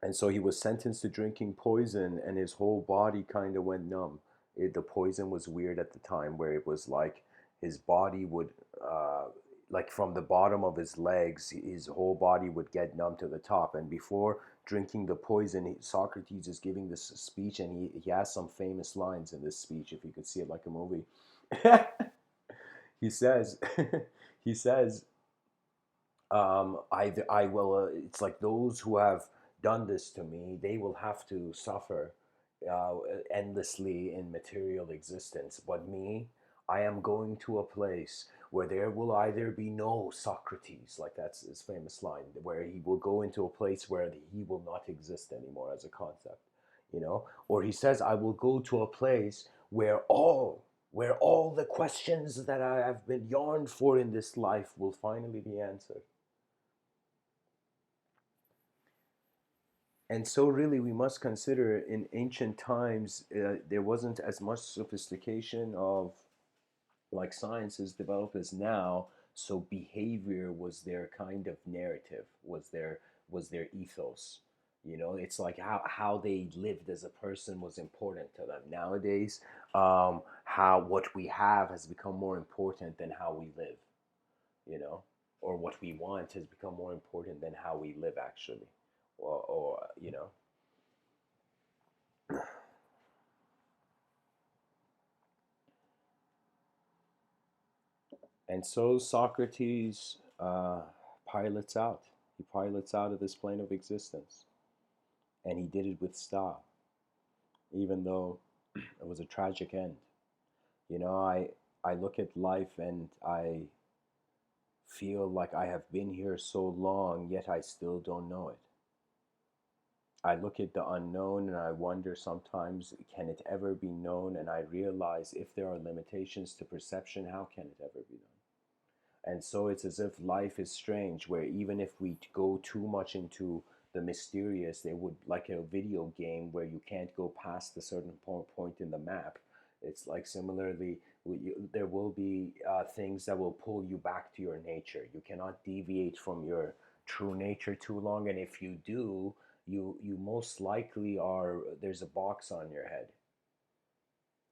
And so he was sentenced to drinking poison, and his whole body kind of went numb. The poison was weird at the time, where it was like his body would, like from the bottom of his legs, his whole body would get numb to the top. And before drinking the poison, Socrates is giving this speech, and he has some famous lines in this speech, if you could see it like a movie. He says, he says, I will. It's like those who have done this to me, they will have to suffer endlessly in material existence. But me, I am going to a place where there will either be no Socrates, like that's his famous line, where he will go into a place where he will not exist anymore as a concept. Or he says, I will go to a place where all the questions that I have been yearned for in this life will finally be answered. And so, really, we must consider in ancient times, there wasn't as much sophistication of like science is developed as now. So, behavior was their kind of narrative, was their ethos. It's like how they lived as a person was important to them. Nowadays, how what we have has become more important than how we live. You know, or what we want has become more important than how we live actually, or. And so Socrates pilots out. He pilots out of this plane of existence. And he did it with style, even though it was a tragic end. I look at life, and I feel like I have been here so long, yet I still don't know it. I look at the unknown, and I wonder sometimes, can it ever be known? And I realize, if there are limitations to perception, how can it ever be known? And so it's as if life is strange, where even if we go too much into the mysterious, they would, like a video game where you can't go past a certain point in the map. It's like similarly, there will be things that will pull you back to your nature. You cannot deviate from your true nature too long, and if you do, you most likely are, there's a box on your head.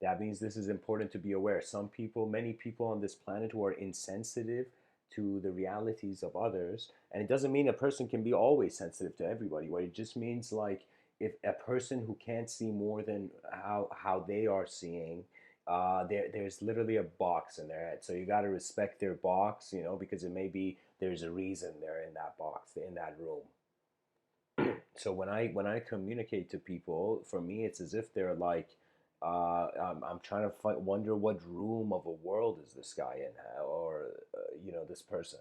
That means this is important to be aware. Some people, many people on this planet who are insensitive to the realities of others, and it doesn't mean a person can be always sensitive to everybody. What it just means, like, if a person who can't see more than how they are seeing, there's literally a box in their head. So you got to respect their box, you know, because it may be there's a reason they're in that box, in that room. So when I communicate to people, for me it's as if they're like, I'm trying to wonder what room of a world is this guy in, or this person.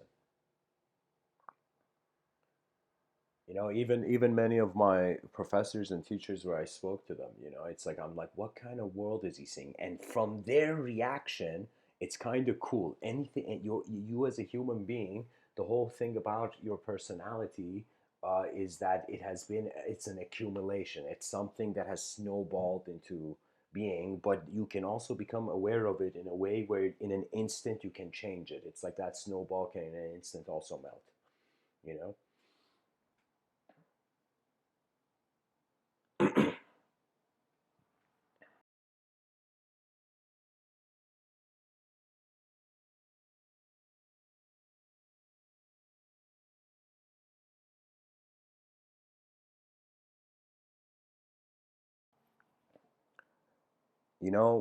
Even many of my professors and teachers where I spoke to them, it's like I'm like, what kind of world is he seeing? And from their reaction, it's kind of cool. Anything, and you as a human being, the whole thing about your personality is that it's an accumulation. It's something that has snowballed into being, but you can also become aware of it in a way where in an instant you can change it. It's like that snowball can in an instant also melt, you know?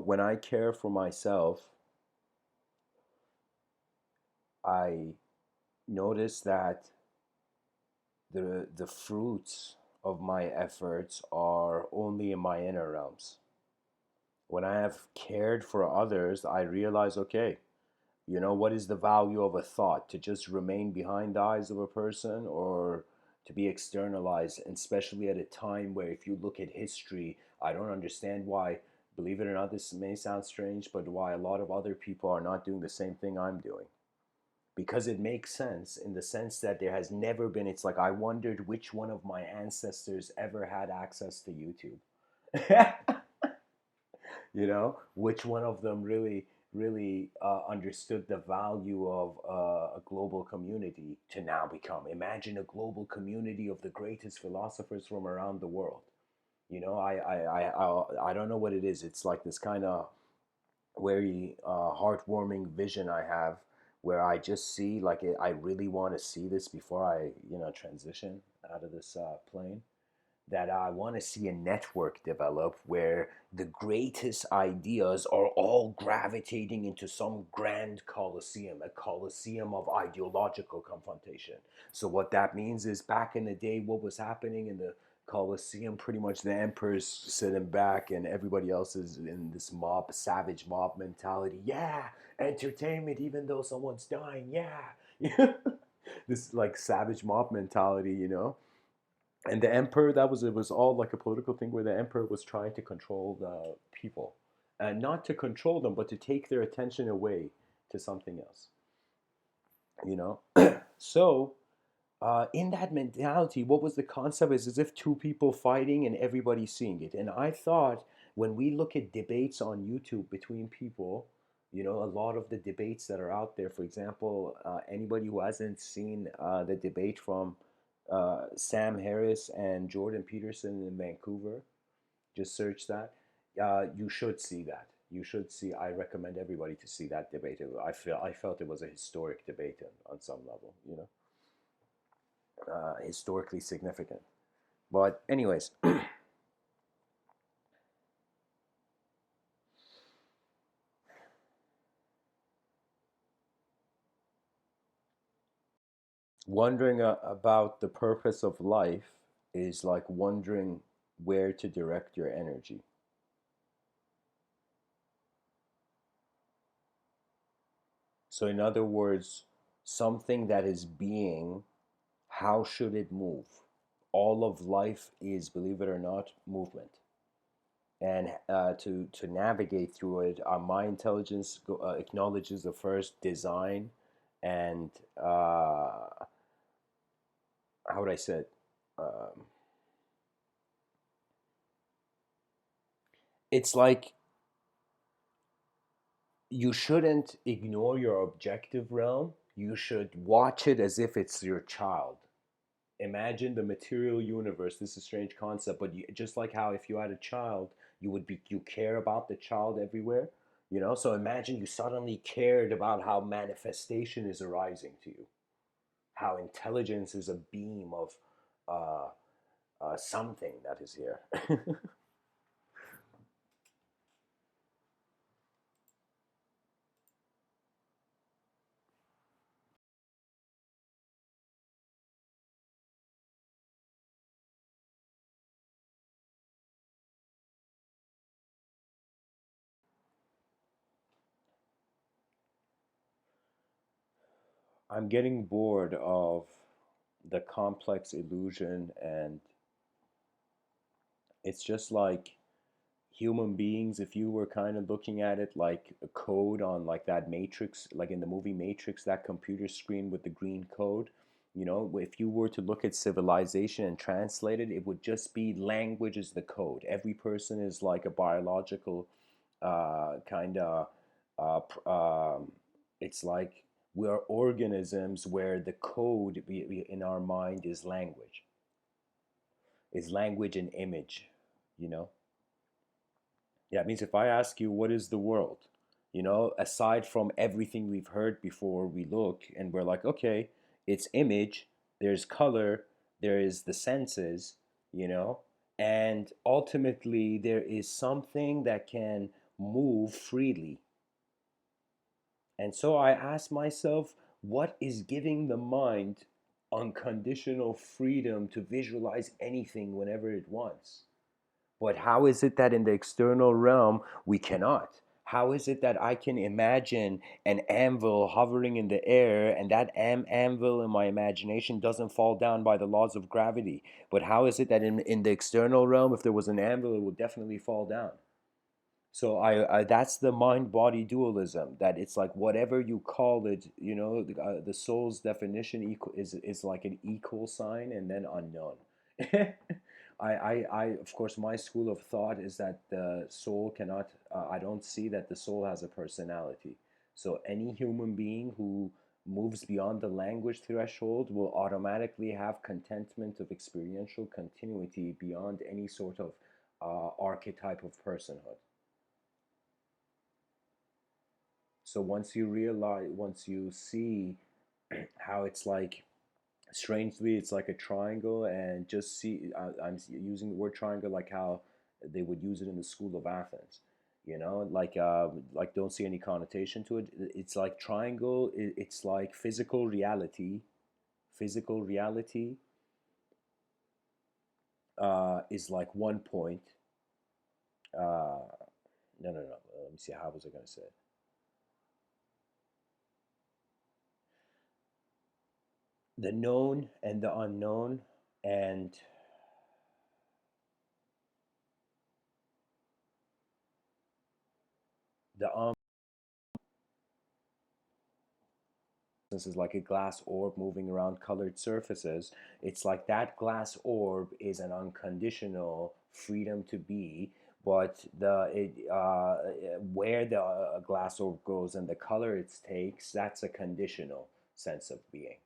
When I care for myself, I notice that the fruits of my efforts are only in my inner realms. When I have cared for others, I realize, okay, what is the value of a thought to just remain behind the eyes of a person or to be externalized, and especially at a time where if you look at history, I don't understand why, believe it or not, this may sound strange, but why a lot of other people are not doing the same thing I'm doing, because it makes sense in the sense that there has never been, it's like I wondered which one of my ancestors ever had access to YouTube. Which one of them really understood the value of a global community to now become, imagine a global community of the greatest philosophers from around the world. I don't know what it is. It's like this kind of very heartwarming vision I have, where I just see like I really want to see this before I transition out of this plane, that I want to see a network develop where the greatest ideas are all gravitating into some grand coliseum, a coliseum of ideological confrontation. So, what that means is back in the day, what was happening in the Colosseum, pretty much the emperor's sitting back and everybody else is in this savage mob mentality. Yeah, entertainment, even though someone's dying. Yeah. This like savage mob mentality, and the emperor, it was all like a political thing where the emperor was trying to control the people, and not to control them but to take their attention away to something else, you know so in that mentality, what was the concept is as if two people fighting and everybody seeing it. And I thought, when we look at debates on YouTube between people, a lot of the debates that are out there, for example, anybody who hasn't seen the debate from Sam Harris and Jordan Peterson in Vancouver, just search that. You should see that. You should see. I recommend everybody to see that debate. I felt it was a historic debate on some level. Historically significant. But anyways, wondering about the purpose of life is like wondering where to direct your energy. So, in other words, something that is being, how should it move? All of life is, believe it or not, movement. And to navigate through it, my intelligence acknowledges the first design and how would I say it? Um, it's like you shouldn't ignore your objective realm. You should watch it as if it's your child. Imagine the material universe. This is a strange concept, but just like how if you had a child, you care about the child everywhere, you know. So imagine you suddenly cared about how manifestation is arising to you, how intelligence is a beam of uh, something that is here. I'm getting bored of the complex illusion, and it's just like human beings, if you were kind of looking at it like a code on like that matrix, like in the movie Matrix, that computer screen with the green code, you know, if you were to look at civilization and translate it, it would just be language is the code. Every person is like a biological kind of it's like we are organisms where the code in our mind is language and image, you know. Yeah, it means if I ask you what is the world, you know, aside from everything we've heard before, we look and we're like, okay, it's image, there's color, there is the senses, you know, and ultimately there is something that can move freely. And so I ask myself, what is giving the mind unconditional freedom to visualize anything whenever it wants? But how is it that in the external realm we cannot? How is it that I can imagine an anvil hovering in the air and that anvil in my imagination doesn't fall down by the laws of gravity? But how is it that in the external realm, if there was an anvil, it would definitely fall down? So I that's the mind body dualism, that it's like whatever you call it, you know, the soul's definition is like an equal sign and then unknown. Of course, my school of thought is that the soul cannot, I don't see that the soul has a personality. So any human being who moves beyond the language threshold will automatically have contentment of experiential continuity beyond any sort of archetype of personhood. So once you realize, once you see how it's like, strangely, it's like a triangle, and just see, I'm using the word triangle like how they would use it in the school of Athens. You know, like don't see any connotation to it. It's like triangle. It's like physical reality. Physical reality is like one point. No, no, no. Let me see. How was I going to say it? The known and the unknown, and the is like a glass orb moving around colored surfaces. It's like that glass orb is an unconditional freedom to be, but where the glass orb goes and the color it takes, that's a conditional sense of being.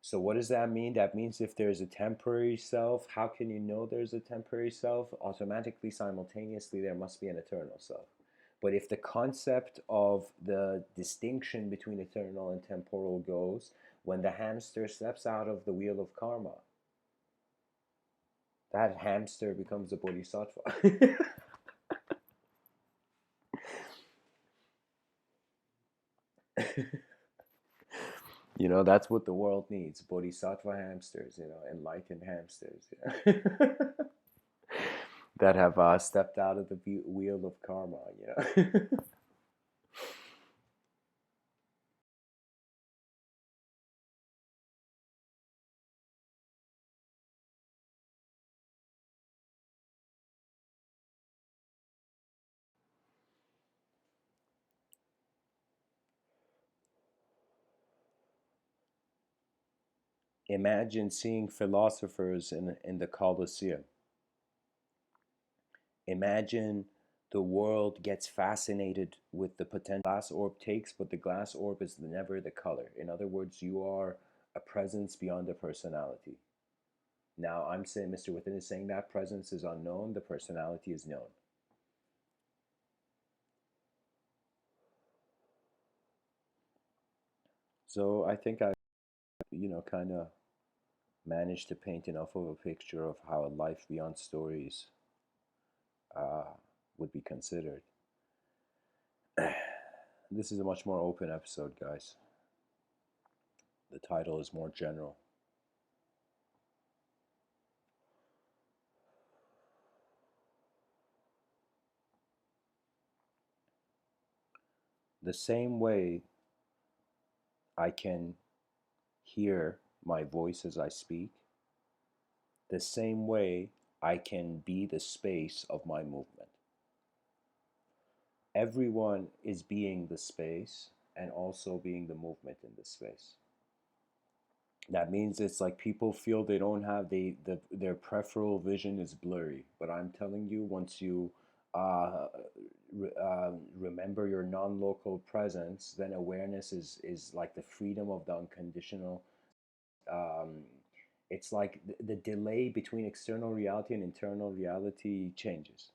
So what does that mean? That means if there's a temporary self, how can you know there's a temporary self? Automatically, simultaneously, there must be an eternal self. But if the concept of the distinction between eternal and temporal goes, when the hamster steps out of the wheel of karma, that hamster becomes a bodhisattva. You know, that's what the world needs, bodhisattva hamsters, you know, enlightened hamsters. You know? That have stepped out of the wheel of karma, you know. Imagine seeing philosophers in the Colosseum. Imagine the world gets fascinated with the potential glass orb takes, but the glass orb is never the color. In other words, you are a presence beyond a personality. Now I'm saying Mr. Within is saying that presence is unknown, the personality is known. So I think I, kind of managed to paint enough of a picture of how a life beyond stories uh, would be considered. This is a much more open episode, guys. The title is more general. The same way I can hear my voice as I speak, the same way I can be the space of my movement. Everyone is being the space and also being the movement in the space. That means it's like people feel they don't have their peripheral vision is blurry. But I'm telling you, once you uh, remember your non-local presence, then awareness is like the freedom of the unconditional. Um, it's like the delay between external reality and internal reality changes.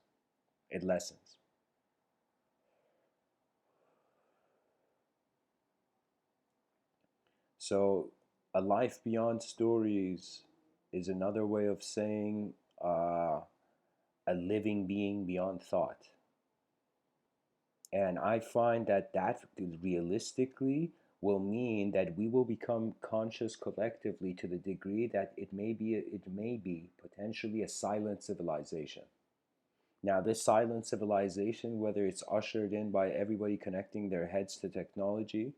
It lessens. So, a life beyond stories is another way of saying a living being beyond thought. And I find that realistically will mean that we will become conscious collectively to the degree that it may be potentially a silent civilization. Now, this silent civilization, whether it's ushered in by everybody connecting their heads to technology,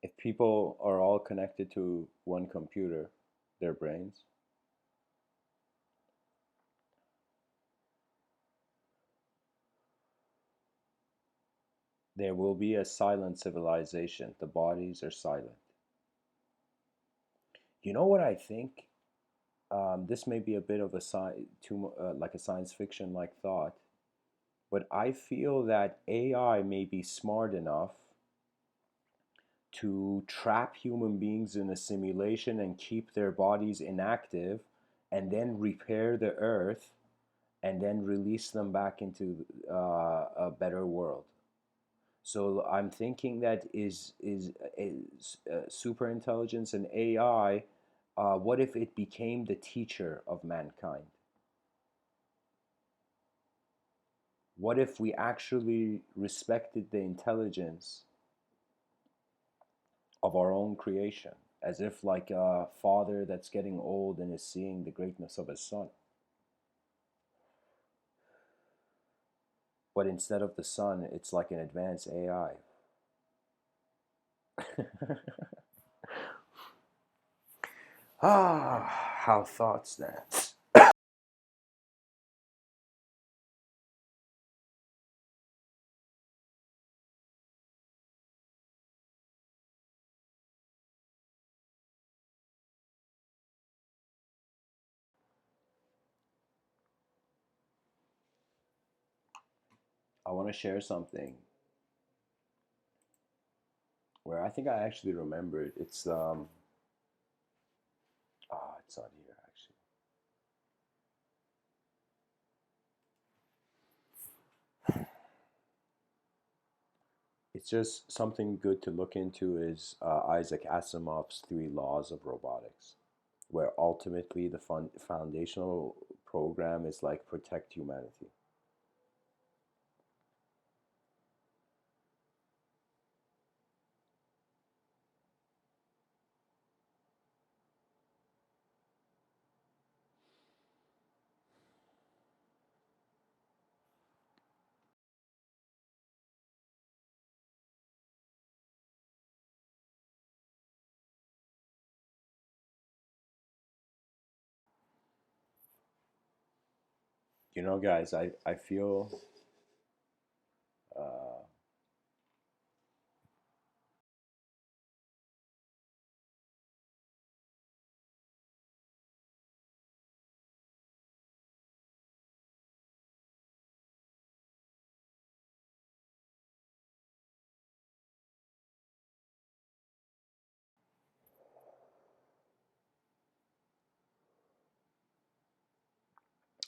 if people are all connected to one computer, their brains, there will be a silent civilization. The bodies are silent. You know what I think? This may be a bit of a like a science fiction like thought, but I feel that AI may be smart enough to trap human beings in a simulation and keep their bodies inactive, and then repair the earth and then release them back into a better world. So I'm thinking that is super intelligence and AI. What if it became the teacher of mankind? What if we actually respected the intelligence of our own creation, as if like a father that's getting old and is seeing the greatness of his son? But instead of the son, it's like an advanced AI. Ah, how thoughts dance. I want to share something where I think I actually remembered. It's not here actually. It's just something good to look into is Isaac Asimov's three laws of robotics, where ultimately the foundational program is like protect humanity. You know, guys, I feel uh,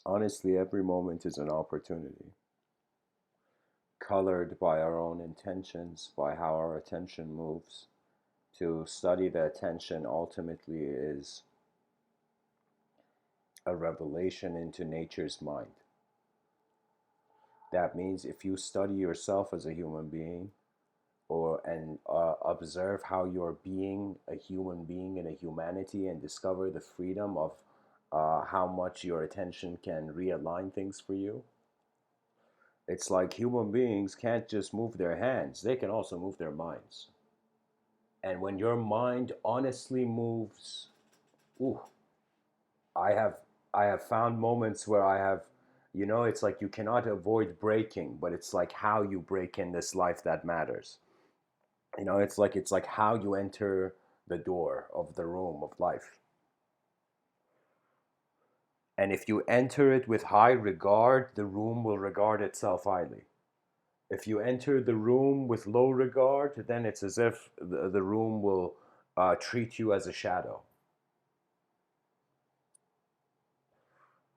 honestly, every moment is an opportunity, colored by our own intentions, by how our attention moves. To study the attention ultimately is a revelation into nature's mind. That means if you study yourself as a human being, and observe how you're being a human being in a humanity, and discover the freedom of how much your attention can realign things for you. It's like human beings can't just move their hands, they can also move their minds. And when your mind honestly moves, ooh, I have I have found moments where I have, it's like you cannot avoid breaking, but it's like how you break in this life that matters. It's like how you enter the door of the room of life. And if you enter it with high regard, the room will regard itself highly. If you enter the room with low regard, then it's as if the room will treat you as a shadow.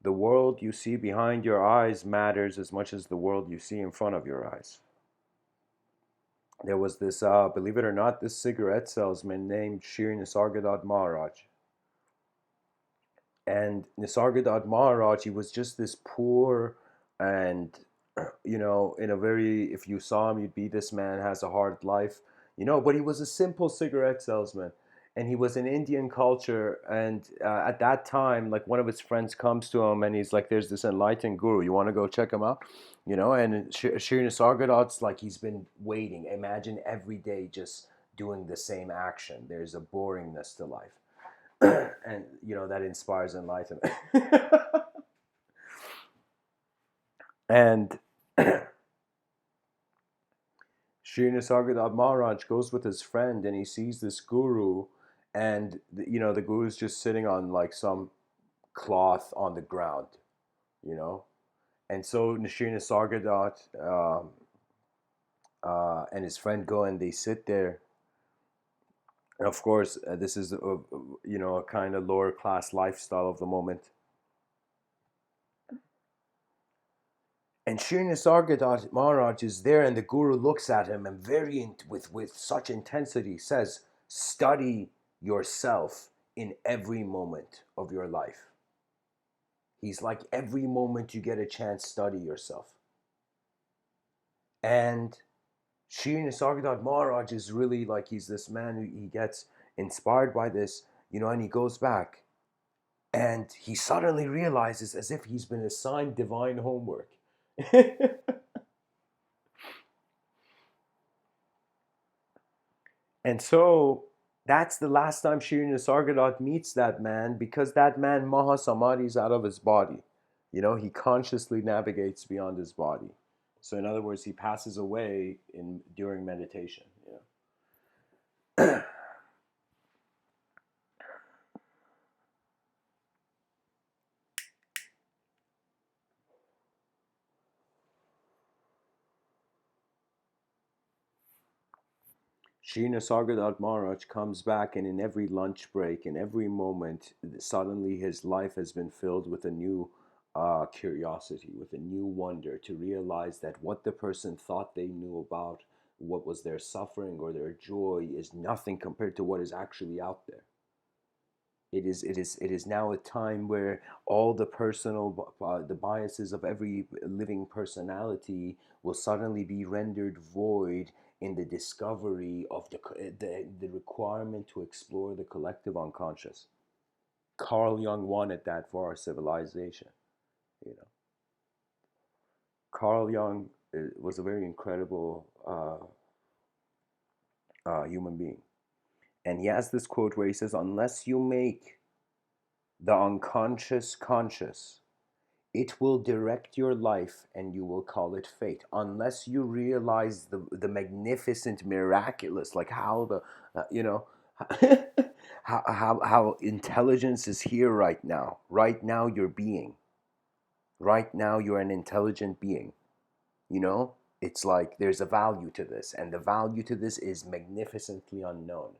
The world you see behind your eyes matters as much as the world you see in front of your eyes. There was this, believe it or not, this cigarette salesman named Shir Nisargadatta Maharaj. And Nisargadatta Maharaj, he was just this poor and, in a very, if you saw him, you'd be, this man has a hard life, but he was a simple cigarette salesman. And he was in Indian culture. And at that time, like one of his friends comes to him and he's like, there's this enlightened guru. You want to go check him out? And Shri Nisargadatta's like, he's been waiting. Imagine every day just doing the same action. There's a boringness to life. And that inspires enlightenment. And Sri Nisargadatta Maharaj goes with his friend and he sees this guru, and the guru's just sitting on like some cloth on the ground, you know. And so Sri Nisargadatta and his friend go and they sit there. And of course, this is a kind of lower class lifestyle of the moment. And Sri Nisargadatta Maharaj is there, and the Guru looks at him and with such intensity says, "Study yourself in every moment of your life." He's like, every moment you get a chance, study yourself. And Sri Nisargadatta Maharaj is really like, he's this man who he gets inspired by this, and he goes back and he suddenly realizes as if he's been assigned divine homework. And so that's the last time Shri Nisargadatta meets that man, because that man Mahasamadhi is out of his body. He consciously navigates beyond his body. So in other words, he passes away during meditation. Shri Nisargadatta Maharaj comes back, and in every lunch break, in every moment, suddenly his life has been filled with a new curiosity, with a new wonder, to realize that what the person thought they knew about what was their suffering or their joy is nothing compared to what is actually out there. It is now a time where all the the biases of every living personality will suddenly be rendered void in the discovery of the requirement to explore the collective unconscious. Carl Jung wanted that for our civilization. You know, Carl Jung was a very incredible human being, and he has this quote where he says, "Unless you make the unconscious conscious, It will direct your life and you will call it fate unless you realize the magnificent miraculous, like how the you know how intelligence is here right now. Right now you're being. Right now you're an intelligent being. You know, it's like there's a value to this, and the value to this is magnificently unknown.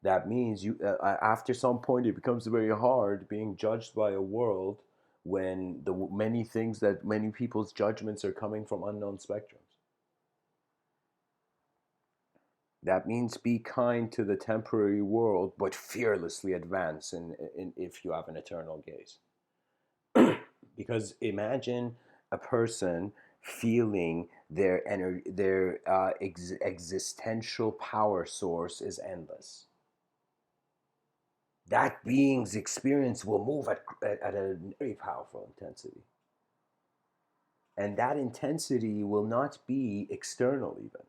That means you after some point it becomes very hard being judged by a world when the many things that many people's judgments are coming from unknown spectrums. That means be kind to the temporary world but fearlessly advance in if you have an eternal gaze. Because imagine a person feeling their existential power source is endless. That being's experience will move at a very powerful intensity. And that intensity will not be external, even.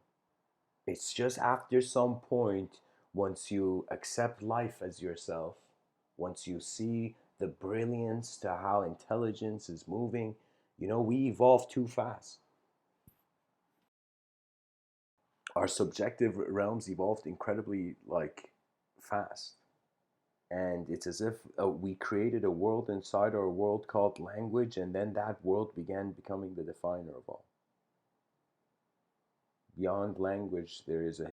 It's just after some point, once you accept life as yourself, once you see the brilliance to how intelligence is moving, we evolve too fast. Our subjective realms evolved incredibly, like, fast. And it's as if we created a world inside our world called language, and then that world began becoming the definer of all. Beyond language there is a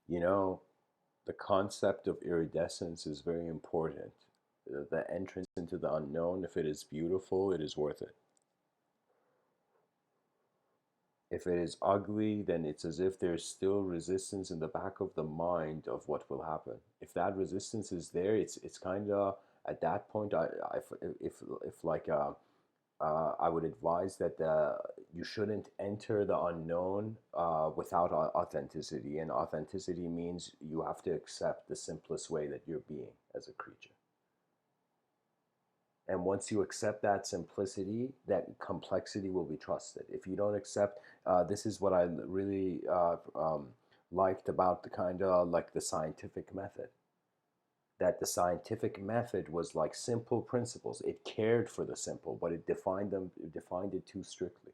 you know the concept of iridescence is very important. The entrance into the unknown, if it is beautiful, it is worth it. If it is ugly, then it's as if there's still resistance in the back of the mind of what will happen. If that resistance is there, it's kind of at that point. If like I would advise that you shouldn't enter the unknown without authenticity, and authenticity means you have to accept the simplest way that you're being as a creature. And once you accept that simplicity, that complexity will be trusted. If you don't accept, this is what I really liked about the kind of like the scientific method. That the scientific method was like simple principles. It cared for the simple, but it defined it too strictly.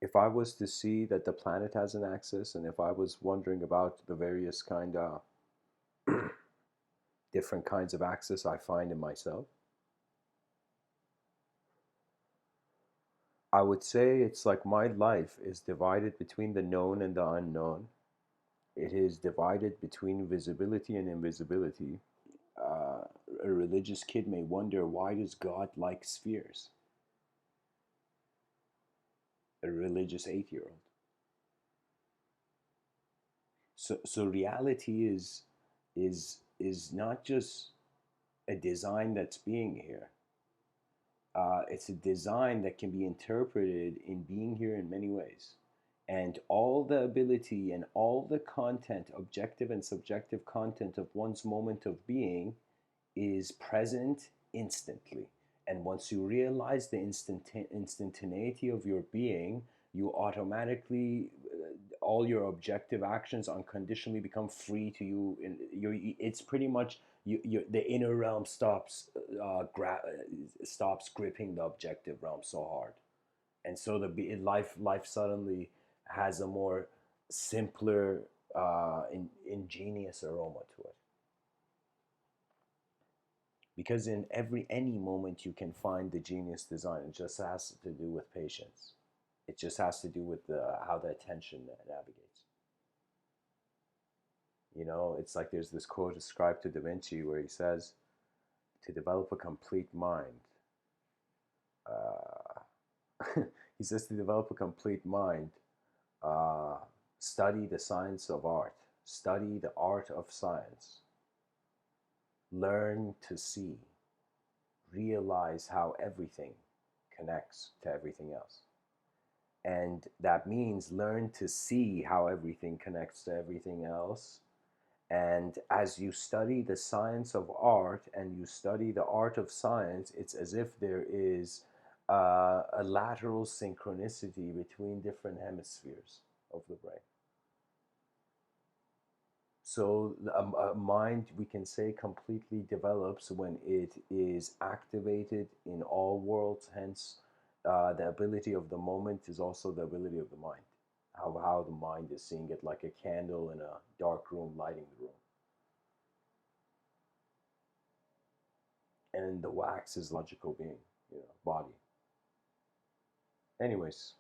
If I was to see that the planet has an axis, and if I was wondering about the various kind of different kinds of axis I find in myself, I would say it's like my life is divided between the known and the unknown. It is divided between visibility and invisibility. Uh, a religious kid may wonder, why does God like spheres? A religious 8-year old. So reality is not just a design that's being here. It's a design that can be interpreted in being here in many ways. And all the ability and all the content, objective and subjective content of one's moment of being is present instantly. And once you realize the instantaneity of your being, you automatically, all your objective actions unconditionally become free to you. It's pretty much the inner realm stops gripping the objective realm so hard, and so the life suddenly has a more simpler, ingenious aroma to it. Because in any moment you can find the genius design. It just has to do with patience. It just has to do with how the attention navigates. It's like there's this quote ascribed to Da Vinci where he says, to develop a complete mind, uh, he says, to develop a complete mind, uh, study the science of art, study the art of science, learn to see, realize how everything connects to everything else. And that means learn to see how everything connects to everything else. And as you study the science of art and you study the art of science, it's as if there is a lateral synchronicity between different hemispheres of the brain. So a mind, we can say, completely develops when it is activated in all worlds. Hence, the ability of the moment is also the ability of the mind. How the mind is seeing it, like a candle in a dark room lighting the room. And the wax is logical being, body. Anyways,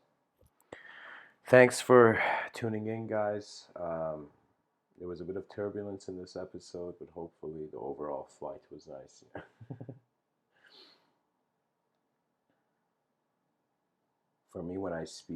thanks for tuning in, guys. There was a bit of turbulence in this episode, but hopefully the overall flight was nice. For me, when I speak,